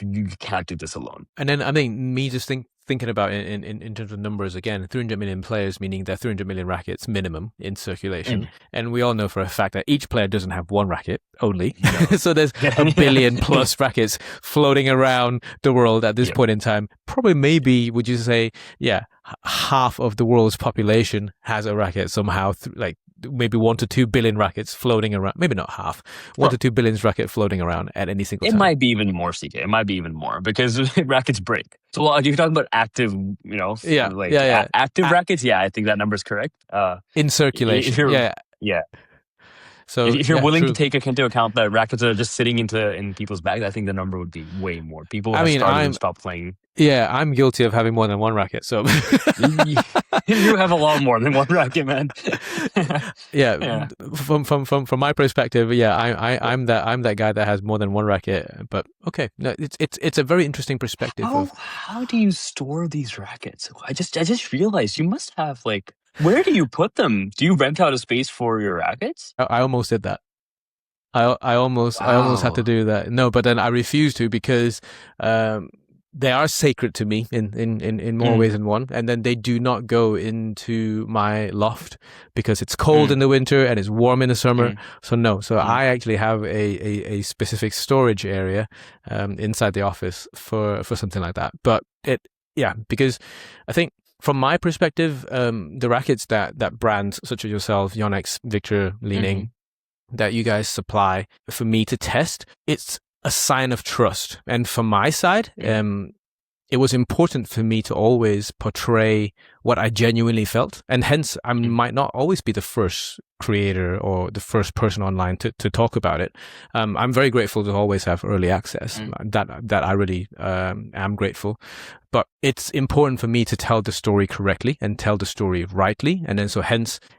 You can't do this alone. And then I mean, me just thinking about it in terms of numbers again, 300 million players, meaning there are 300 million rackets minimum in circulation. And we all know for a fact that each player doesn't have one racket only. No. So there's a billion plus rackets floating around the world at this point in time. Probably maybe, would you say, half of the world's population has a racket somehow, like maybe 1 to 2 billion rackets floating around. Maybe not half. 1 to 2 billion rackets floating around at any single time. It might be even more, CK. It might be even more because rackets break. So if you're talking about active, active rackets, I think that number is correct. In circulation, yeah. So if you're willing to take into account that rackets are just sitting in people's bags, I think the number would be way more. People have started to stop playing. Yeah, I'm guilty of having more than one racket. So you have a lot more than one racket, man. From my perspective, I'm that guy that has more than one racket. But okay, no, it's a very interesting perspective. How do you store these rackets? I just realized you must have where do you put them? Do you rent out a space for your rackets? I almost did that. I almost had to do that. No, but then I refused to because they are sacred to me in more ways than one. And then they do not go into my loft because it's cold in the winter and it's warm in the summer. So no. So I actually have a specific storage area inside the office for something like that. But because I think from my perspective, the rackets that brands such as yourself, Yonex, Victor, Li-Ning, that you guys supply for me to test, it's a sign of trust. And from my side, it was important for me to always portray what I genuinely felt. And hence, I might not always be the first creator or the first person online to talk about it. I'm very grateful to always have early access. That I really am grateful. But it's important for me to tell the story correctly and tell the story rightly. And then so hence,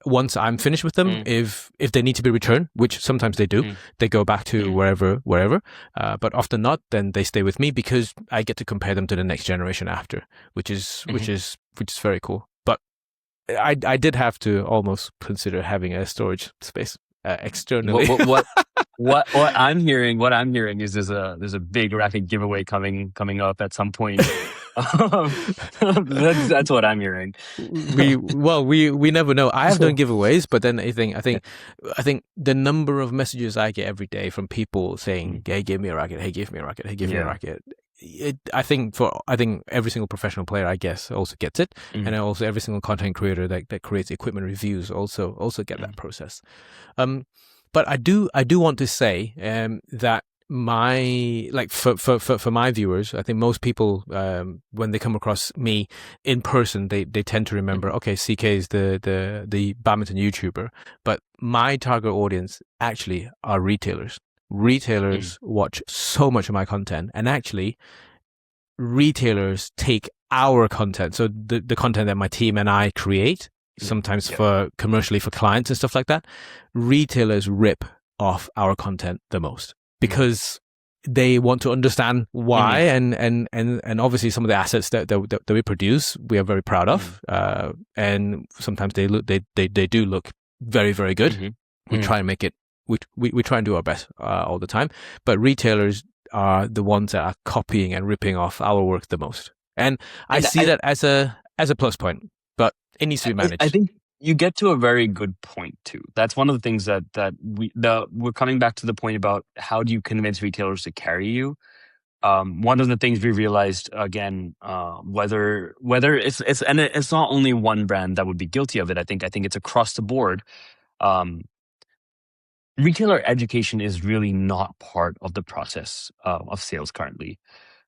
once I'm finished with them, if they need to be returned, which sometimes they do, they go back to wherever. But often not, then they stay with me because I get to compare them to the next generation after, which is very cool. But I did have to almost consider having a storage space externally. What I'm hearing is there's a big racket giveaway coming up at some point. That's what I'm hearing. we never know. I have done giveaways, but then I think the number of messages I get every day from people saying, "Hey, give me a racket. Hey, give me a racket. Hey, give me a racket." I think every single professional player, I guess, also gets it, and also every single content creator that creates equipment reviews also get that process. But I do want to say that for my viewers, I think most people when they come across me in person, they tend to remember, okay, CK is the badminton YouTuber, but my target audience actually are retailers. Retailers watch so much of my content, and actually retailers take our content, so the content that my team and I create, sometimes for commercially for clients and stuff like that, retailers rip off our content the most because they want to understand why, and obviously some of the assets that we produce, we are very proud of, and sometimes they do look very, very good. We try and make it. We try and do our best all the time, but retailers are the ones that are copying and ripping off our work the most, and I see that as a plus point, but it needs to be managed. I think you get to a very good point too. That's one of the things that we're coming back to the point about how do you convince retailers to carry you. One of the things we realized again, whether it's not only one brand that would be guilty of it. I think it's across the board. Retailer education is really not part of the process of sales currently.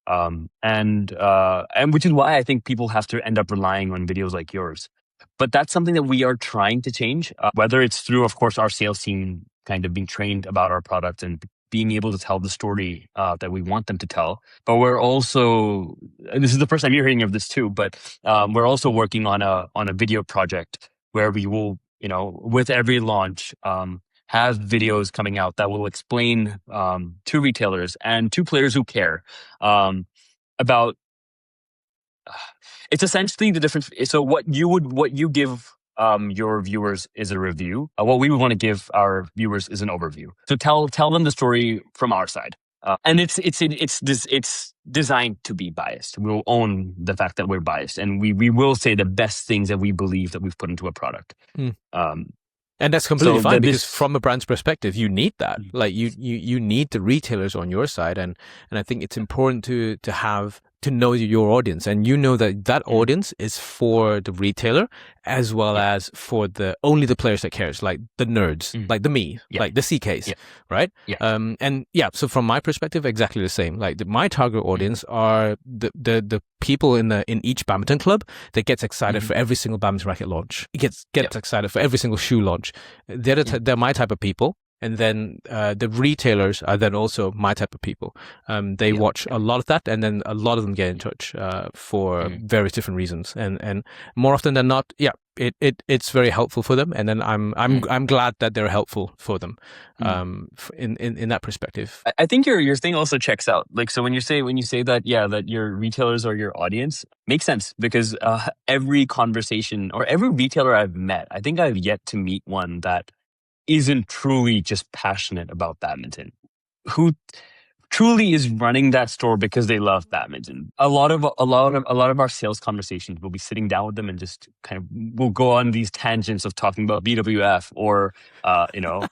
And which is why I think people have to end up relying on videos like yours. But that's something that we are trying to change, whether it's through, of course, our sales team kind of being trained about our product and being able to tell the story that we want them to tell. But we're also, and this is the first time you're hearing of this too, but we're also working on a video project where we will, with every launch, have videos coming out that will explain to retailers and to players who care about. It's essentially the difference. So what you give your viewers is a review. What we would want to give our viewers is an overview. So tell them the story from our side, and it's designed to be biased. We'll own the fact that we're biased, and we will say the best things that we believe that we've put into a product. And that's completely fine, because from a brand's perspective, you need that. Like you need the retailers on your side, and I think it's important to know your audience, and that audience is for the retailer as well as for only the players that cares, like the nerds, like like the CKs, right? So from my perspective, exactly the same. Like my target audience are the people in each badminton club that gets excited for every single badminton racket launch. It gets excited for every single shoe launch. They're my type of people. And then the retailers are then also my type of people. They watch a lot of that, and then a lot of them get in touch for various different reasons. And more often than not, it's very helpful for them. And then I'm glad that they're helpful for them in that perspective. I think your thing also checks out. Like, so when you say that that your retailers are your audience, makes sense, because every conversation or every retailer I've met, I think I've yet to meet one that isn't truly just passionate about badminton, who truly is running that store because they love badminton. A lot of our sales conversations, we'll be sitting down with them and just kind of we'll go on these tangents of talking about BWF or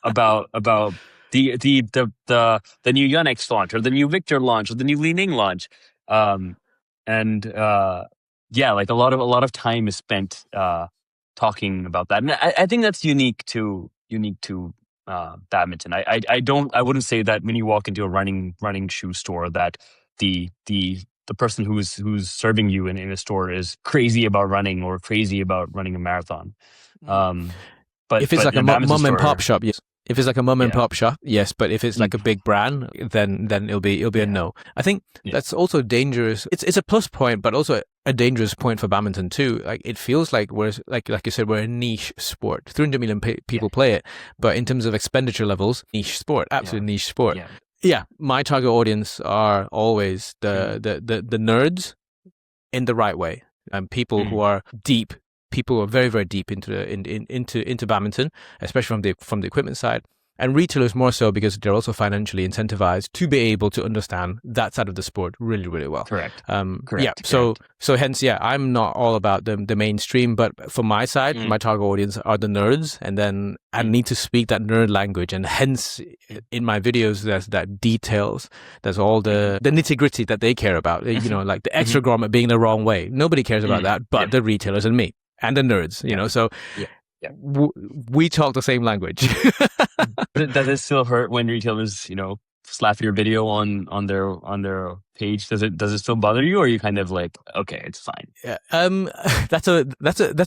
about the new Yonex launch or the new Victor launch or the new Li Ning launch, like a lot of time is spent talking about that, and I think that's unique to badminton. I wouldn't say that when you walk into a running shoe store that the person who's serving you in a store is crazy about running or crazy about running a marathon. But if it's like a mom and pop shop, yes. If it's like a mom and pop shop, yes. But if it's like a big brand, then it'll be a no. I think that's also dangerous. It's a plus point, but also a dangerous point for badminton too. Like it feels like we're like you said, we're a niche sport. 300 million people play it, but in terms of expenditure levels, niche sport, absolute niche sport. Yeah, my target audience are always the nerds in the right way, and people who are deep people who are very, very deep into badminton, especially from the equipment side. And retailers more so because they're also financially incentivized to be able to understand that side of the sport really, really well. Correct. Yeah. So hence, yeah, I'm not all about the mainstream, but from my side, my target audience are the nerds, and then I need to speak that nerd language, and hence in my videos, there's that details, there's all the nitty gritty that they care about. You know, like the extra grammar being the wrong way. Nobody cares about that, but the retailers and me and the nerds. You know, so. Yeah. We talk the same language. Does it still hurt when retailers, you know, slap your video on their page? Does it still bother you, or are you kind of like, okay, it's fine? Yeah. That's a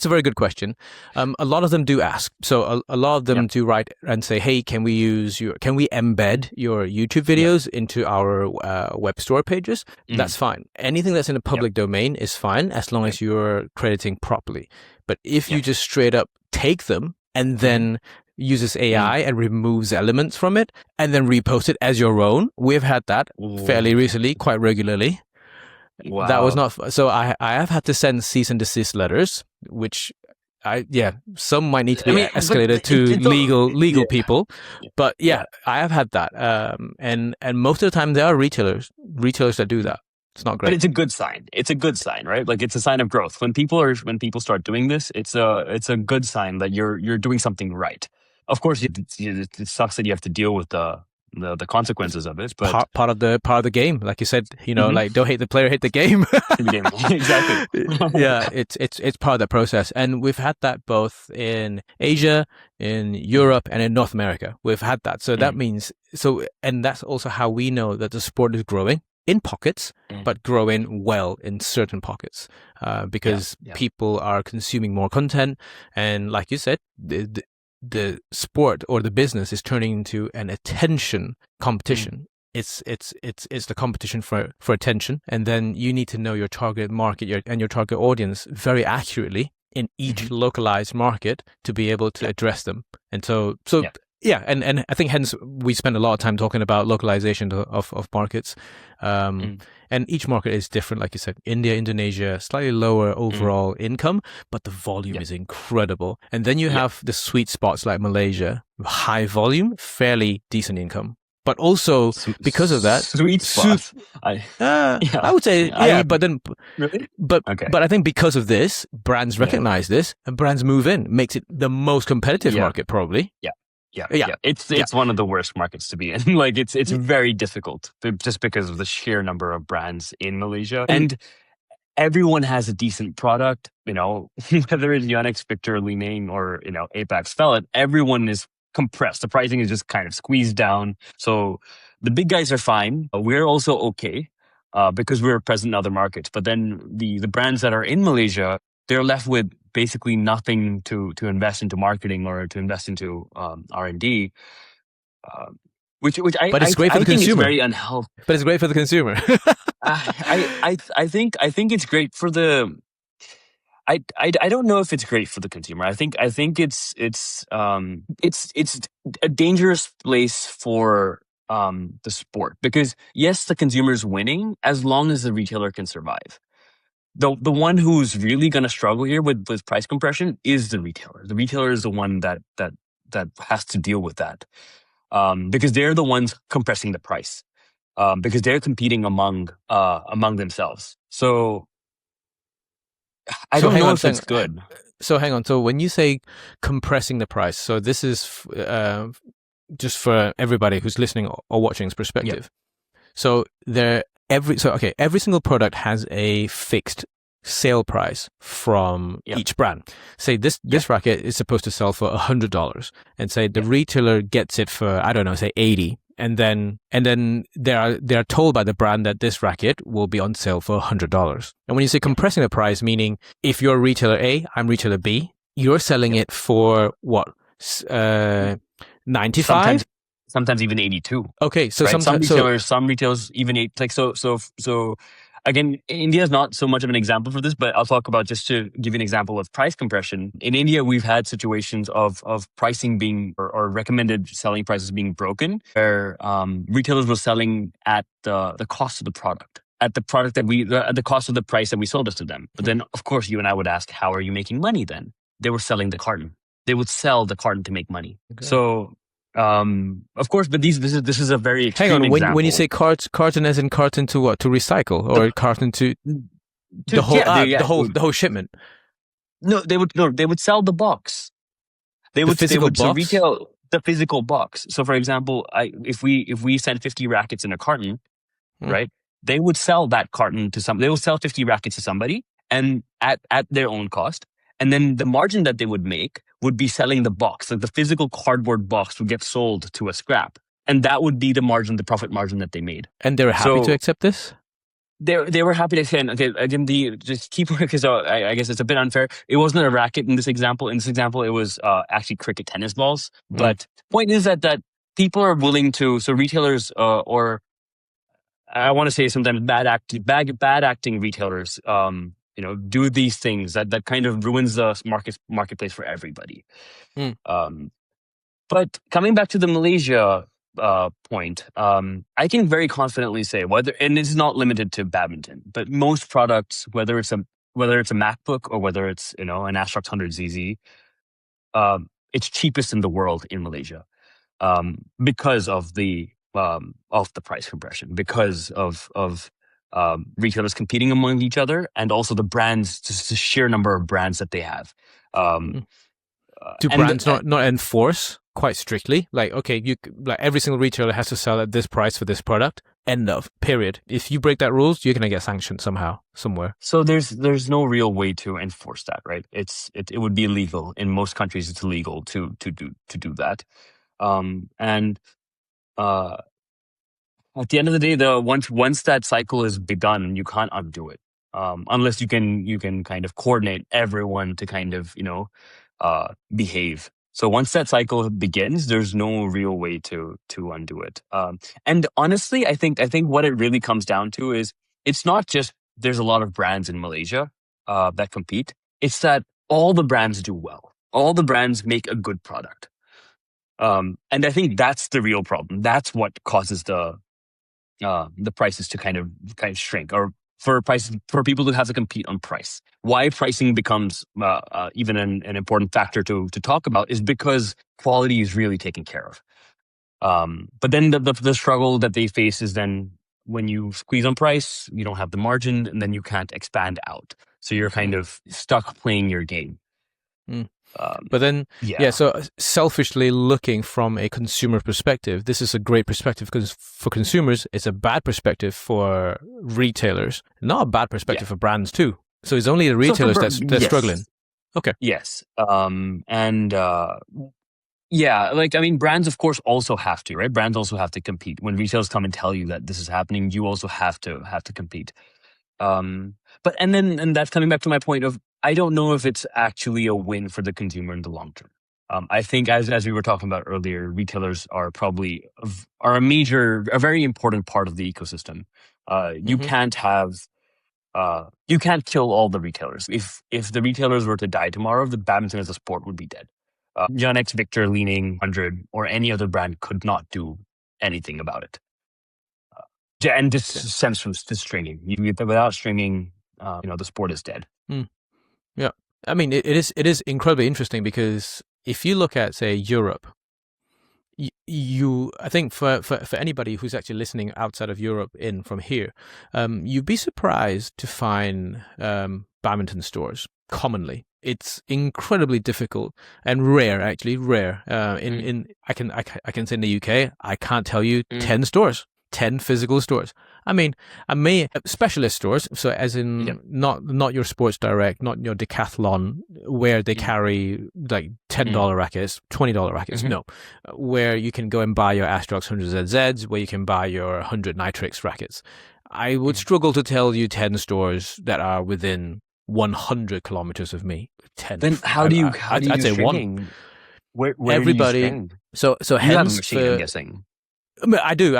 very good question. A lot of them do ask. So a lot of them do write and say, hey, can we embed your YouTube videos into our web store pages? That's fine. Anything that's in the public domain is fine as long as you're crediting properly. But if you just straight up take them and then uses AI and removes elements from it and then repost it as your own, we've had that fairly recently, quite regularly. Wow. That was not so. I have had to send cease and desist letters, which some might need to be escalated to legal people, but I have had that. And most of the time there are retailers that do that. It's not great. But it's a good sign. It's a good sign, right? Like, it's a sign of growth. When people start doing this, it's a good sign that you're doing something right. Of course, it sucks that you have to deal with the consequences of it, but part of the game, like you said, you know, like, don't hate the player, hate the game. Exactly. Yeah, it's part of the process, and we've had that both in Asia, in Europe, and in North America. We've had that, so that means and that's also how we know that the sport is growing. In pockets, but growing well in certain pockets, because people are consuming more content, and like you said, the sport or the business is turning into an attention competition. It's the competition for attention, and then you need to know your target market and your target audience very accurately in each localized market to be able to address them. And so. Yeah, and I think hence we spend a lot of time talking about localization of markets. And each market is different, like you said. India, Indonesia, slightly lower overall income, but the volume is incredible. And then you have the sweet spots like Malaysia, high volume, fairly decent income. But also because of that, sweet spots. I would say but then really? But I think because of this, brands recognize this and brands move in, makes it the most competitive market probably. Yeah. It's one of the worst markets to be in. Like, it's very difficult just because of the sheer number of brands in Malaysia. And everyone has a decent product, you know, whether it's Yonex, Victor, Li Ning, or, you know, Apex Fellet, everyone is compressed. The pricing is just kind of squeezed down. So the big guys are fine. We're also okay because we're present in other markets. But then the brands that are in Malaysia, they're left with basically nothing to invest into marketing or to invest into R&D, which but it's great for the consumer. It's very unhealthy. But it's great for the consumer. I think it's great for the. I don't know if it's great for the consumer. I think it's a dangerous place for the sport, because yes, the consumer is winning as long as the retailer can survive. The one who's really going to struggle here with price compression is the retailer. The retailer is the one that has to deal with that, because they're the ones compressing the price, because they're competing among themselves. So I don't know if it's good. So hang on. So when you say compressing the price, so this is just for everybody who's listening or watching's perspective. So every single product has a fixed sale price from each brand. Say this racket is supposed to sell for $100, and say the retailer gets it for, I don't know, say 80, and then they are told by the brand that this racket will be on sale for $100. And when you say compressing the price, meaning if you're retailer A, I'm retailer B, you're selling it for what, 95? Sometimes even 82. Okay, so right? Some retailers even so. Again, India is not so much of an example for this, but I'll talk about, just to give you an example of price compression. In India, we've had situations of pricing being or recommended selling prices being broken, where retailers were selling at the cost of the product. at the product that at the cost of the price that we sold it to them. But then, of course, you and I would ask, how are you making money then? They were selling the carton. They would sell the carton to make money. Okay. So, of course, but this is a very extreme example. When you say carton as in carton to what? To recycle, or carton to the whole shipment? No, they would sell the box. They would so retail the physical box. So, for example, if we send 50 rackets in a carton, right? They would sell that carton to they will sell 50 rackets to somebody, and at their own cost. And then the margin that they would make would be selling the box. Like the physical cardboard box would get sold to a scrap, and that would be the margin, the profit margin that they made. And they were happy to accept this. They were happy to say, okay, again, just keep working, because I guess it's a bit unfair. It wasn't a racket in this example. In this example, it was actually cricket tennis balls. But point is that people are willing to, so retailers or I want to say sometimes bad acting retailers, do these things that kind of ruins the marketplace for everybody. But coming back to the Malaysia point, I can very confidently say and it's not limited to badminton, but most products, whether it's a MacBook or whether it's an Aspirations Hndrd ZZ, it's cheapest in the world in Malaysia, because of the price compression, because of retailers competing among each other, and also the brands, just the sheer number of brands that they have. Do brands not enforce quite strictly? Like, okay, like every single retailer has to sell at this price for this product. End of. Period. If you break that rules, you're gonna get sanctioned somehow, somewhere. So there's no real way to enforce that, right? It would be illegal in most countries. It's illegal to do that. At the end of the day, once that cycle is begun, you can't undo it, unless you can kind of coordinate everyone to kind of behave. So once that cycle begins, there's no real way to undo it. And honestly, I think what it really comes down to is it's not just there's a lot of brands in Malaysia that compete. It's that all the brands do well. All the brands make a good product. And I think that's the real problem. That's what causes the prices to kind of shrink, or for people to have to compete on price. Why pricing becomes even an important factor to talk about is because quality is really taken care of. But then the struggle that they face is then when you squeeze on price, you don't have the margin, and then you can't expand out. So you're kind of stuck playing your game. But then, so selfishly looking from a consumer perspective, this is a great perspective, because for consumers, it's a bad perspective for retailers, not a bad perspective for brands too. So it's only the retailers that's struggling. Okay. Yes. Brands, of course, also have to, right? Brands also have to compete. When retailers come and tell you that this is happening, you also have to compete. And that's coming back to my point of, I don't know if it's actually a win for the consumer in the long term. I think, as we were talking about earlier, retailers are probably a very important part of the ecosystem. You can't kill all the retailers. If the retailers were to die tomorrow, the badminton as a sport would be dead. Yonex, Victor, Leaning, Hndrd, or any other brand could not do anything about it. And this stems from stringing. Without stringing, the sport is dead. Yeah, I mean, it is incredibly interesting, because if you look at, say, Europe, I think for anybody who's actually listening outside of Europe from here, you'd be surprised to find badminton stores commonly. It's incredibly difficult and rare, actually rare. I can say in the UK, I can't tell you 10 stores. 10 physical stores. I mean, specialist stores, so as in not your Sports Direct, not your Decathlon, where they carry like $10 rackets, $20 rackets. No, where you can go and buy your Aspirations Hndrd ZZs, where you can buy your Hndrd Nitrix rackets. I would struggle to tell you 10 stores that are within 100 kilometers of me. 10. Then how do you I'd say stringing? Where everybody. Do you string? So you hence have a machine, I'm guessing. I do.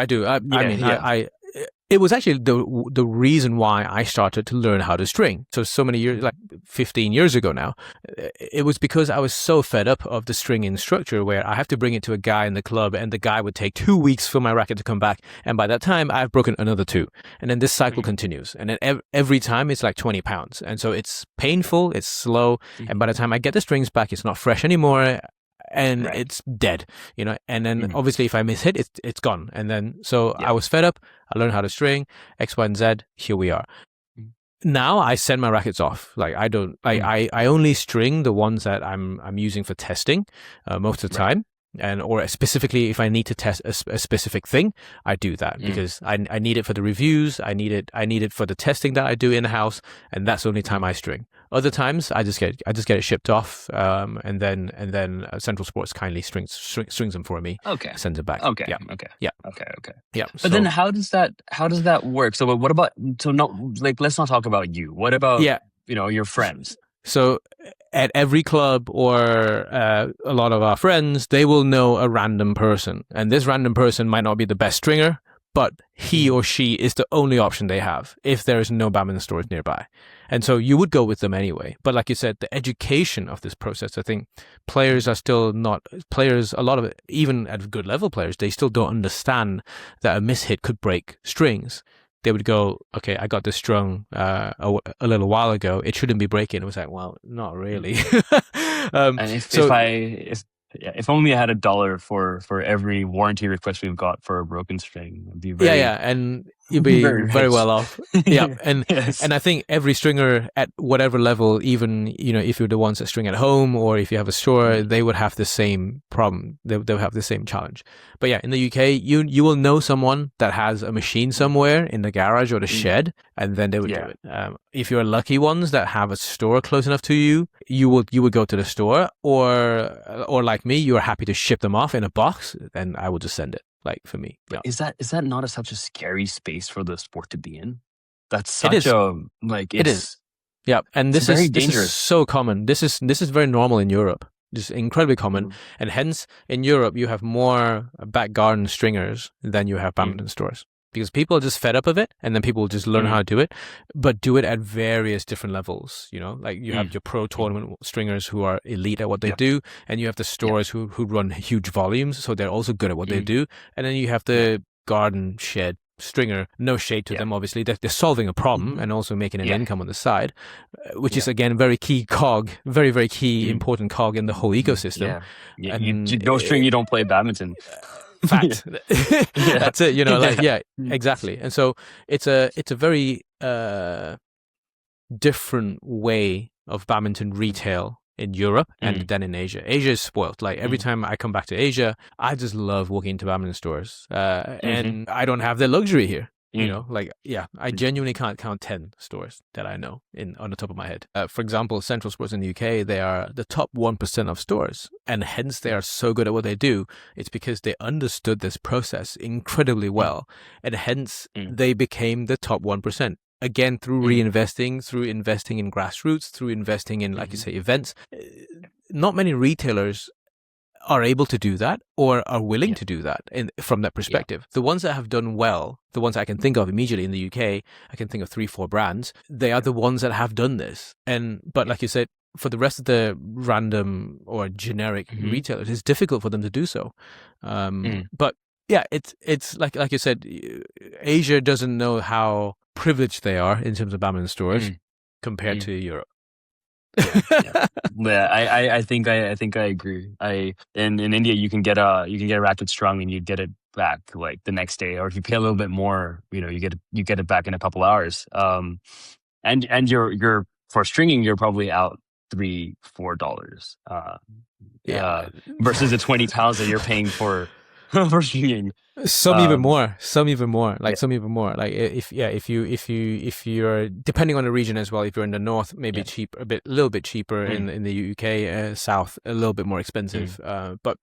It was actually the reason why I started to learn how to string. So many years, like 15 years ago now, it was because I was so fed up of the stringing structure where I have to bring it to a guy in the club and the guy would take 2 weeks for my racket to come back. And by that time, I've broken another 2. And then this cycle continues. And then every time it's like 20 pounds. And so it's painful, it's slow. And by the time I get the strings back, it's not fresh anymore. And it's dead, and then obviously if I miss hit, it's gone. And then, so I was fed up. I learned how to string X, Y, and Z. Here we are. Now I send my rackets off. Like I don't, I only string the ones that I'm using for testing most of the time. Or specifically if I need to test a specific thing, I do that because I need it for the reviews. I need it for the testing that I do in house, and that's the only time I string. Other times I just get it shipped off, and then Central Sports kindly strings them for me. Okay, sends it back. Okay. Yeah. Okay. Yeah. Okay. Yeah. But then how does that work? So what about, let's not talk about you. What about your friends? So at every club or a lot of our friends, they will know a random person, and this random person might not be the best stringer, but he or she is the only option they have if there is no badminton stores nearby. And so you would go with them anyway. But like you said, the education of this process, I think players are still not, a lot of it, even at good level players, they still don't understand that a mishit could break strings. They would go, okay, I got this strung a little while ago. It shouldn't be breaking. It was like, well, not really. And if only I had $1 for every warranty request we've got for a broken string, it'd be very, and you'd be very well off. And I think every stringer at whatever level, even if you're the ones that string at home or if you have a store, they would have the same problem. They'll have the same challenge. But in the UK, you will know someone that has a machine somewhere in the garage or the shed, and then they would do it. If you're lucky ones that have a store close enough to you, you would go to the store, or like me, you're happy to ship them off in a box, and I would just send it. Like for me, is that not such a scary space for the sport to be in? That's such it is. Yeah, and this very is dangerous. This is so common. This is very normal in Europe. This is incredibly common, and hence in Europe you have more back garden stringers than you have badminton stores. Because people are just fed up of it, and then people just learn how to do it, but do it at various different levels. Like you have your pro tournament stringers who are elite at what they do, and you have the stores who run huge volumes, so they're also good at what they do. And then you have the garden shed stringer, no shade to them, obviously. They're solving a problem and also making an income on the side, which is, again, very key cog, very, very key important cog in the whole ecosystem. And no string, you don't play badminton. Fact. That's it, exactly. And so it's a very different way of badminton retail in Europe and then in Asia. Asia is spoiled. Like every time I come back to Asia, I just love walking into badminton stores, and I don't have the luxury here. I genuinely can't count 10 stores that I know on the top of my head. For example, Central Sports in the UK, they are the top 1% of stores, and hence they are so good at what they do. It's because they understood this process incredibly well, and hence they became the top 1%. Again, through reinvesting, through investing in grassroots, through investing in, like you say, events. Not many retailers are able to do that or are willing to do that from that perspective. The ones that have done well, the ones I can think of immediately in the UK, I can think of 3-4 brands. They are the ones that have done this. But like you said, for the rest of the random or generic retailers, it's difficult for them to do so. But it's like you said, Asia doesn't know how privileged they are in terms of badminton stores compared to Europe. I think I agree. In India you can get a racket strung and you get it back like the next day, or if you pay a little bit more, you get it back in a couple hours. And you're for stringing, you're probably out $3-4 versus the 20 pounds that you're paying for stringing. Some even more. Like if you're depending on the region as well. If you're in the north, maybe cheap, a little bit cheaper. In the UK, south a little bit more expensive. But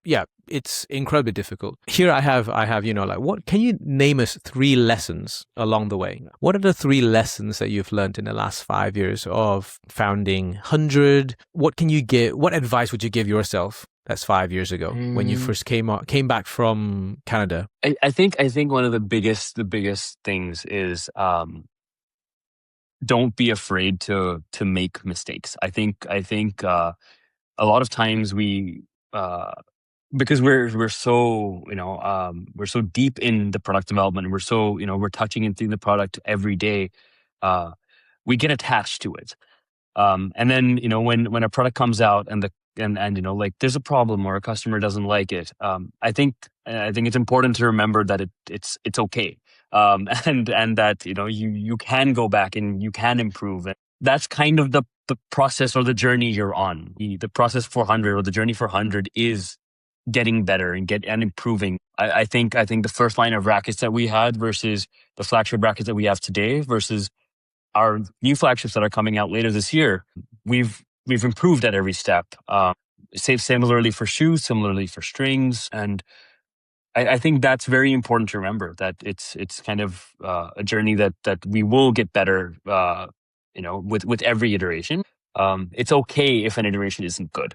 it's incredibly difficult. Here I have what can you name us 3 lessons along the way? What are the 3 lessons that you've learned in the last 5 years of founding Hndrd? What advice would you give yourself That's 5 years ago when you first came back from Canada. I think one of the biggest things is don't be afraid to make mistakes. I think a lot of times we because we're so we're so deep in the product development, we're so we're touching into the product every day, we get attached to it. And then when a product comes out and like there's a problem or a customer doesn't like it, I think it's important to remember that it's okay, and that you can go back and you can improve. And that's kind of the process or the journey you're on. The process for 100 or the journey for 100 is getting better and improving. I think the first line of rackets that we had versus the flagship rackets that we have today versus our new flagships that are coming out later this year, we've improved at every step. Similarly for shoes, similarly for strings, and I think that's very important to remember, that it's kind of a journey that we will get better. With every iteration. It's okay if an iteration isn't good.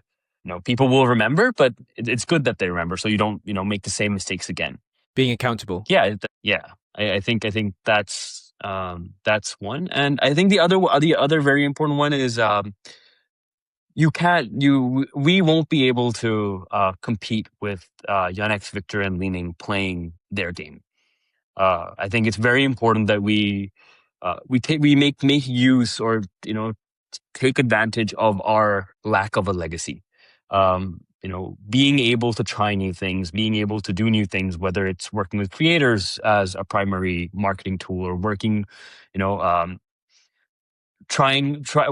People will remember, but it's good that they remember, so you don't make the same mistakes again. Being accountable. Yeah. I think that's one, and I think the other very important one is we won't be able to compete with Yonex, Victor, and Leaning playing their game. I think it's very important that we make use, or take advantage of our lack of a legacy. Being able to try new things, being able to do new things, whether it's working with creators as a primary marketing tool, or working,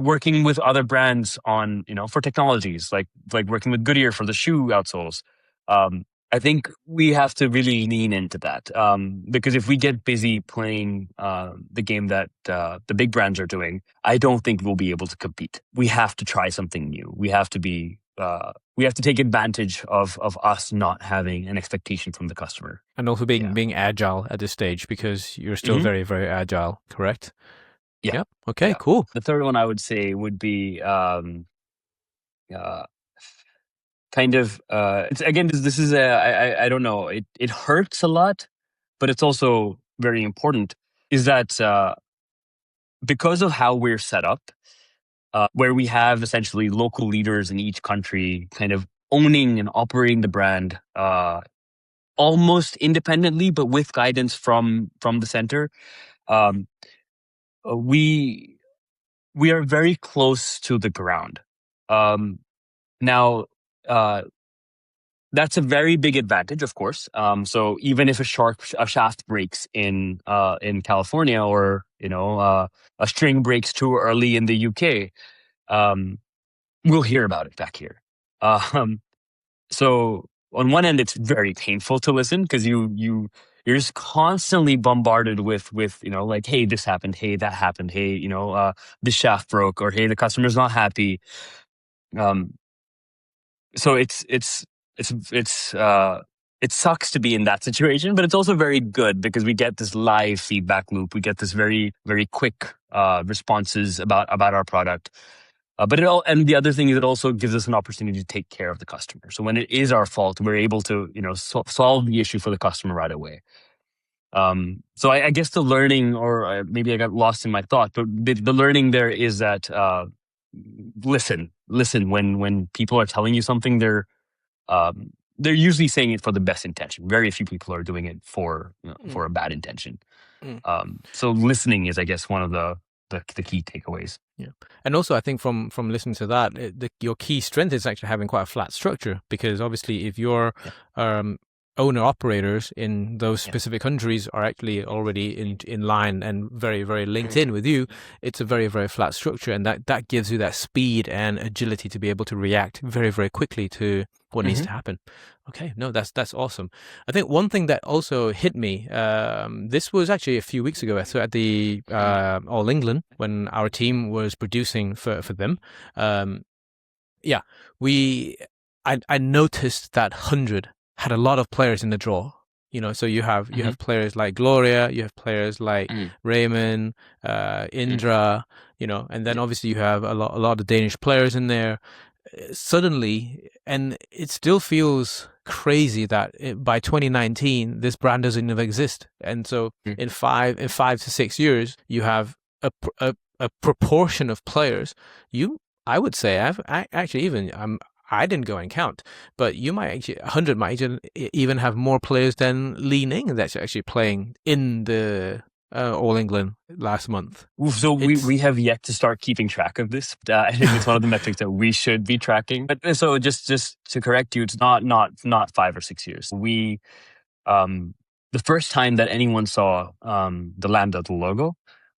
working with other brands on, for technologies, like working with Goodyear for the shoe outsoles. I think we have to really lean into that, because if we get busy playing the game that the big brands are doing, I don't think we'll be able to compete. We have to try something new. We have to be we have to take advantage of us not having an expectation from the customer, and also being agile at this stage, because you're still very, very agile. Correct? Yeah. Yep. Okay. Yeah. Cool. The third one I would say would be kind of again, this is I don't know, it hurts a lot, but it's also very important, is that because of how we're set up, where we have essentially local leaders in each country kind of owning and operating the brand almost independently, but with guidance from the center, we are very close to the ground. Now, that's a very big advantage, of course. So even if a shaft breaks in California, or a string breaks too early in the UK, we'll hear about it back here. So on one end, it's very painful to listen, because you're just constantly bombarded with like, hey, this happened, hey, that happened, hey, this shaft broke, or hey, the customer's not happy. So it sucks to be in that situation, but it's also very good, because we get this live feedback loop. We get this very, very quick responses about our product. And the other thing is, it also gives us an opportunity to take care of the customer. So when it is our fault, we're able to solve the issue for the customer right away. So I guess the learning, or maybe I got lost in my thought, but the learning there is that listen when people are telling you something, they're usually saying it for the best intention. Very few people are doing it for a bad intention. So listening is, I guess, one of the key takeaways. Yeah, and also I think from listening to that, your key strength is actually having quite a flat structure, because obviously if you're owner operators in those specific countries are actually already in line and very, very linked in with you, it's a very, very flat structure, and that gives you that speed and agility to be able to react very, very quickly to what needs to happen. Okay, no, that's awesome. I think one thing that also hit me, this was actually a few weeks ago, so at the All England, when our team was producing for them, I noticed that 100 had a lot of players in the draw, so you have players like Gloria, you have players like Raymond, Hndrd, and then obviously you have a lot of Danish players in there. suddenly, and it still feels crazy that by 2019 this brand doesn't even exist. And so in 5 to 6 years, you have a proportion of players. I would say I didn't go and count, but you might actually 100 might even have more players than Li Ning that's actually playing in the All England last month. So we have yet to start keeping track of this. I think it's one of the metrics that we should be tracking. But so just to correct you, it's not 5 or 6 years. We the first time that anyone saw the Lambda, the logo,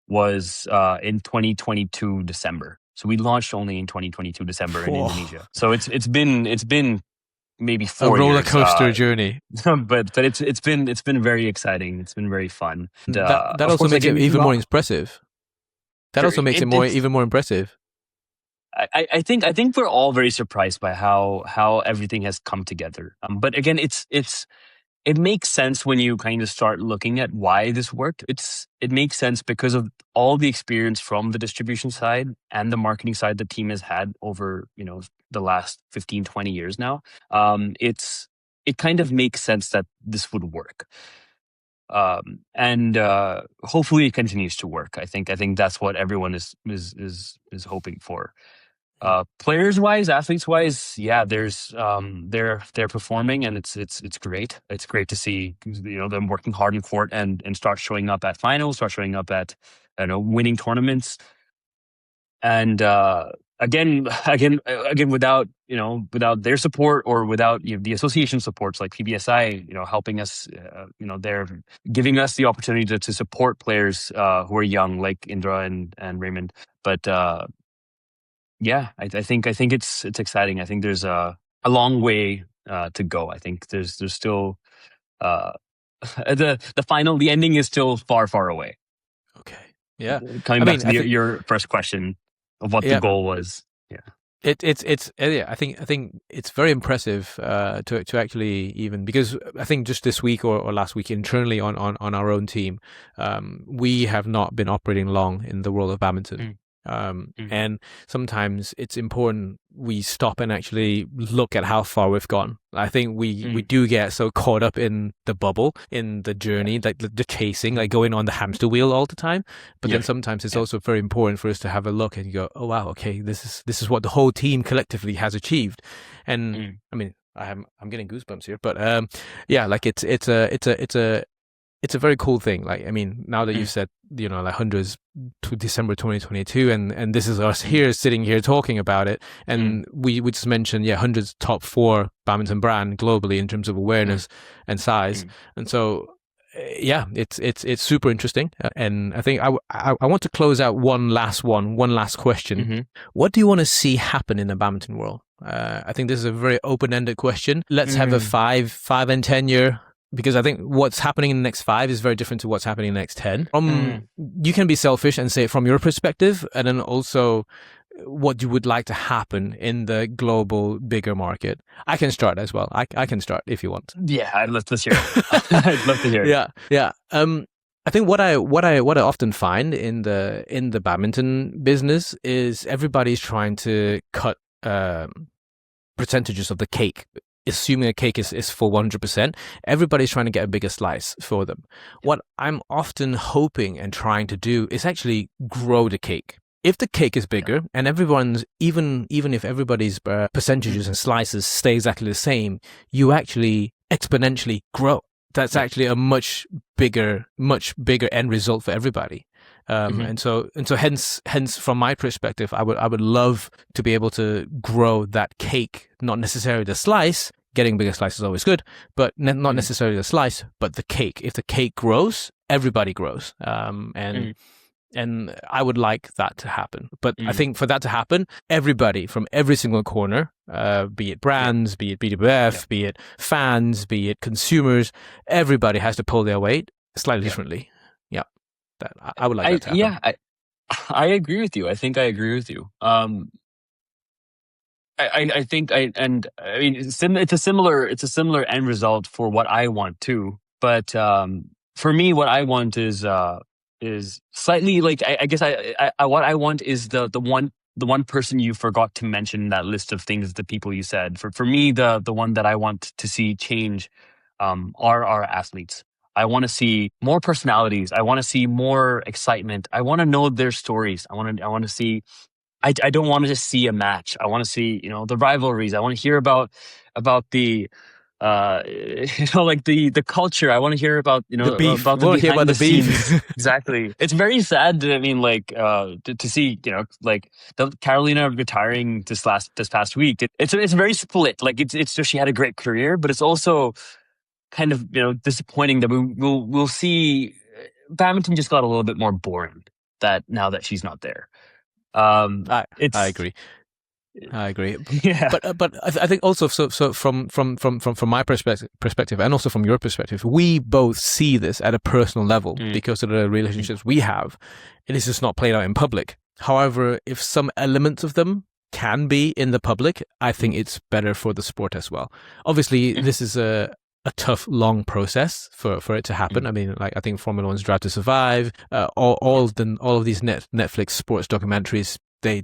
was in 2022 December. So we launched only in 2022 December in Indonesia. So it's been maybe 4 years. A roller coaster journey. but it's been very exciting. It's been very fun. That also makes it even more impressive. That also makes it even more impressive. I think we're all very surprised by how everything has come together. But again, it makes sense when you kind of start looking at why this worked. It makes sense because of all the experience from the distribution side and the marketing side the team has had over, the last 15, 20 years now. It kind of makes sense that this would work. And hopefully it continues to work. I think that's what everyone is hoping for. Players wise, athletes wise, yeah, there's they're performing, and it's great. It's great to see them working hard in court and start showing up at finals, start showing up at winning tournaments. And again, without their support or without the association supports like PBSI, helping us, they're giving us the opportunity to support players who are young like Hndrd and Raymond. But yeah, I think it's exciting. I think there's a long way to go. I think there's still the ending is still far away. Okay. Yeah. Coming back to your first question of what the goal was. Yeah. I think it's very impressive to actually, even because I think just this week or last week internally on our own team, we have not been operating long in the world of badminton. And sometimes it's important we stop and actually look at how far we've gone. I think we do get so caught up in the bubble, in the journey, like the chasing, like going on the hamster wheel all the time. But then sometimes it's also very important for us to have a look and go, oh wow, okay, this is what the whole team collectively has achieved. And I mean, I'm getting goosebumps here, but yeah, like it's a very cool thing. Like, I mean, now that you've said, like Hndrd's to December 2022, and this is us here sitting here talking about it, and we just mentioned, Hndrd's top 4 badminton brand globally in terms of awareness and size, and so it's super interesting. And I think I want to close out one last question. What do you want to see happen in the badminton world? I think this is a very open-ended question. Let's have a 5 and 10 year. Because I think what's happening in the next 5 is very different to what's happening in the next 10. You can be selfish and say it from your perspective, and then also what you would like to happen in the global bigger market. I can start as well. I can start if you want. Yeah, let's hear it. I'd love to hear it. Yeah. I think what I often find in the badminton business is everybody's trying to cut percentages of the cake. Assuming a cake is full 100%, everybody's trying to get a bigger slice for them. What I'm often hoping and trying to do is actually grow the cake. If the cake is bigger and everyone's, even if everybody's percentages and slices stay exactly the same, you actually exponentially grow. That's actually a much bigger end result for everybody. And so hence from my perspective, I would love to be able to grow that cake, not necessarily the slice. Getting bigger slice is always good, but not necessarily the slice, but the cake. If the cake grows, everybody grows. And I would like that to happen. But I think for that to happen, everybody from every single corner, be it brands, be it BWF, be it fans, be it consumers, everybody has to pull their weight slightly differently. Yeah, I would like that to happen. Yeah, I agree with you. I think I agree with you. I think it's a similar end result for what I want too. But for me, what I want is slightly like I guess what I want is the one person you forgot to mention in that list of things, the people you said. For me, the one that I want to see change are our athletes. I want to see more personalities. I want to see more excitement. I want to know their stories. I want to see. I don't want to just see a match. I want to see, the rivalries. I want to hear about the like the culture. I want to hear about the beef. about the We want to hear about behind the the beef. scenes. Exactly. It's very sad. I mean, like to see, like the Carolina retiring this past week. It's very split. Like it's just, she had a great career, but it's also kind of disappointing that we'll see badminton just got a little bit more boring now that she's not there. I agree. Yeah. But I think also so from my perspective and also from your perspective, we both see this at a personal level because of the relationships we have. It is just not played out in public. However, if some elements of them can be in the public, I think it's better for the sport as well. Obviously, this is a tough, long process for it to happen. I mean, like I think Formula One's Drive to Survive, all of these Netflix sports documentaries, they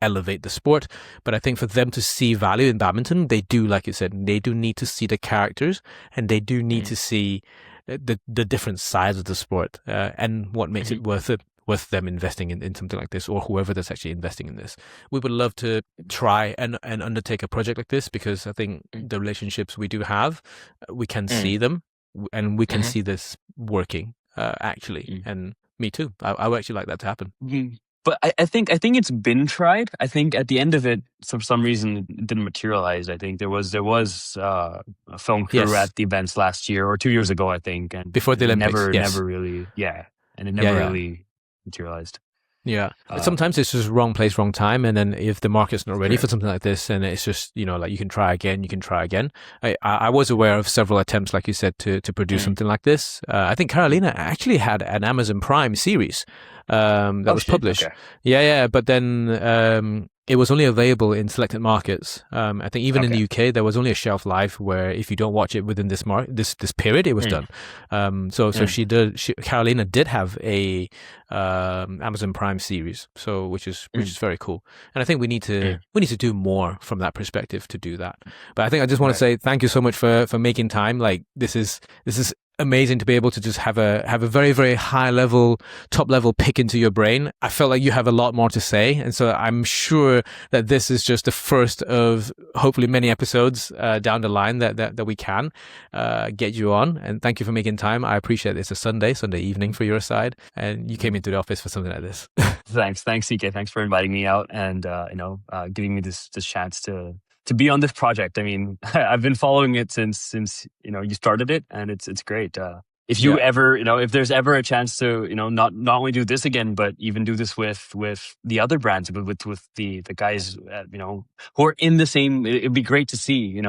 elevate the sport. But I think for them to see value in badminton, they do, like you said, they do need to see the characters, and they do need to see the different sides of the sport and what makes it worth them investing in something like this, or whoever that's actually investing in this. We would love to try and undertake a project like this, because I think the relationships we do have, we can see them, and we can see this working actually. And me too. I would actually like that to happen. But I think it's been tried. I think at the end of it, for some reason, it didn't materialize. I think there was a film crew at the events last year or 2 years ago, I think, and before the Olympics, never really, and it never really materialized. Yeah, sometimes it's just wrong place, wrong time, and then if the market's not ready for something like this, and it's just like you can try again. I was aware of several attempts, like you said, to produce something like this. I think Carolina actually had an Amazon Prime series that was published. Okay. Yeah, but then it was only available in selected markets. I think even in the UK, there was only a shelf life where if you don't watch it within this period, it was done. So Carolina did have a Amazon Prime series, so which is very cool. And I think we need to do more from that perspective to do that. But I think I just want to say thank you so much for making time. Like this is amazing to be able to just have a very, very high level, top level pick into your brain. I felt like you have a lot more to say, and so I'm sure that this is just the first of hopefully many episodes down the line that we can get you on. And thank you for making time. I appreciate it. It's a Sunday evening for your side, and you came into the office for something like this. Thanks, CK. Thanks for inviting me out and giving me this chance to be on this project. I mean, I've been following it since you started it, and it's great. If you ever, if there's ever a chance to, not only do this again, but even do this with the other brands, but with the guys, who are in the same, it'd be great to see,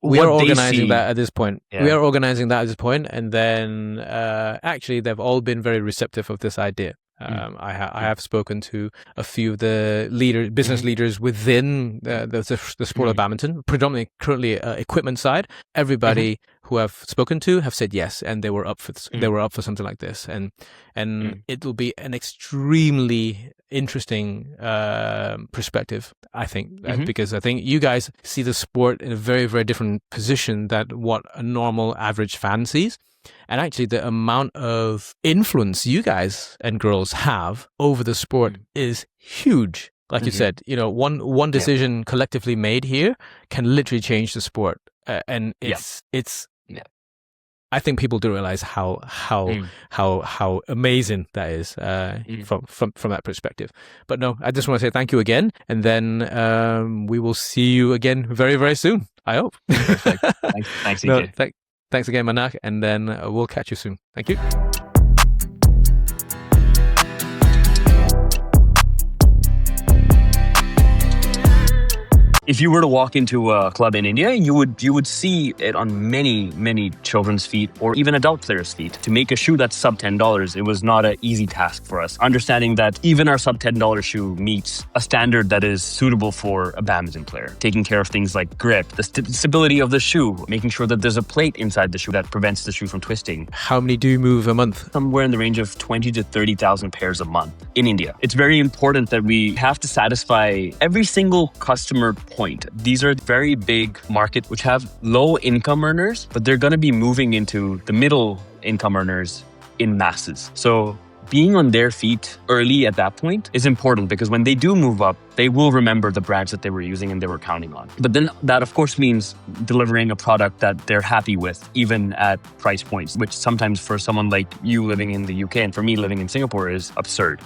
we are organizing that at this point. Yeah. We are organizing that at this point, and then actually they've all been very receptive of this idea. I have spoken to a few of the business leaders within the sport of badminton, predominantly currently equipment side. Everybody who I've spoken to have said yes, and they were up for something like this, and it will be an extremely interesting perspective, I think, because I think you guys see the sport in a very, very different position than what a normal average fan sees. And actually, the amount of influence you guys and girls have over the sport is huge. Like you said, one decision collectively made here can literally change the sport. And it's. I think people do realize how amazing that is from that perspective. But no, I just want to say thank you again, and then we will see you again very, very soon. I hope. Perfect. Thanks, EJ. Thanks again, Manak, and then we'll catch you soon. Thank you. If you were to walk into a club in India, you would see it on many children's feet or even adult players' feet. To make a shoe that's sub $10, it was not an easy task for us. Understanding that even our sub $10 shoe meets a standard that is suitable for a badminton player. Taking care of things like grip, the stability of the shoe, making sure that there's a plate inside the shoe that prevents the shoe from twisting. How many do you move a month? Somewhere in the range of 20 to 30,000 pairs a month in India. It's very important that we have to satisfy every single customer point. These are very big market which have low income earners, but they're going to be moving into the middle income earners in masses. So being on their feet early at that point is important because when they do move up, they will remember the brands that they were using and they were counting on. But then that, of course, means delivering a product that they're happy with, even at price points, which sometimes for someone like you living in the UK and for me living in Singapore is absurd.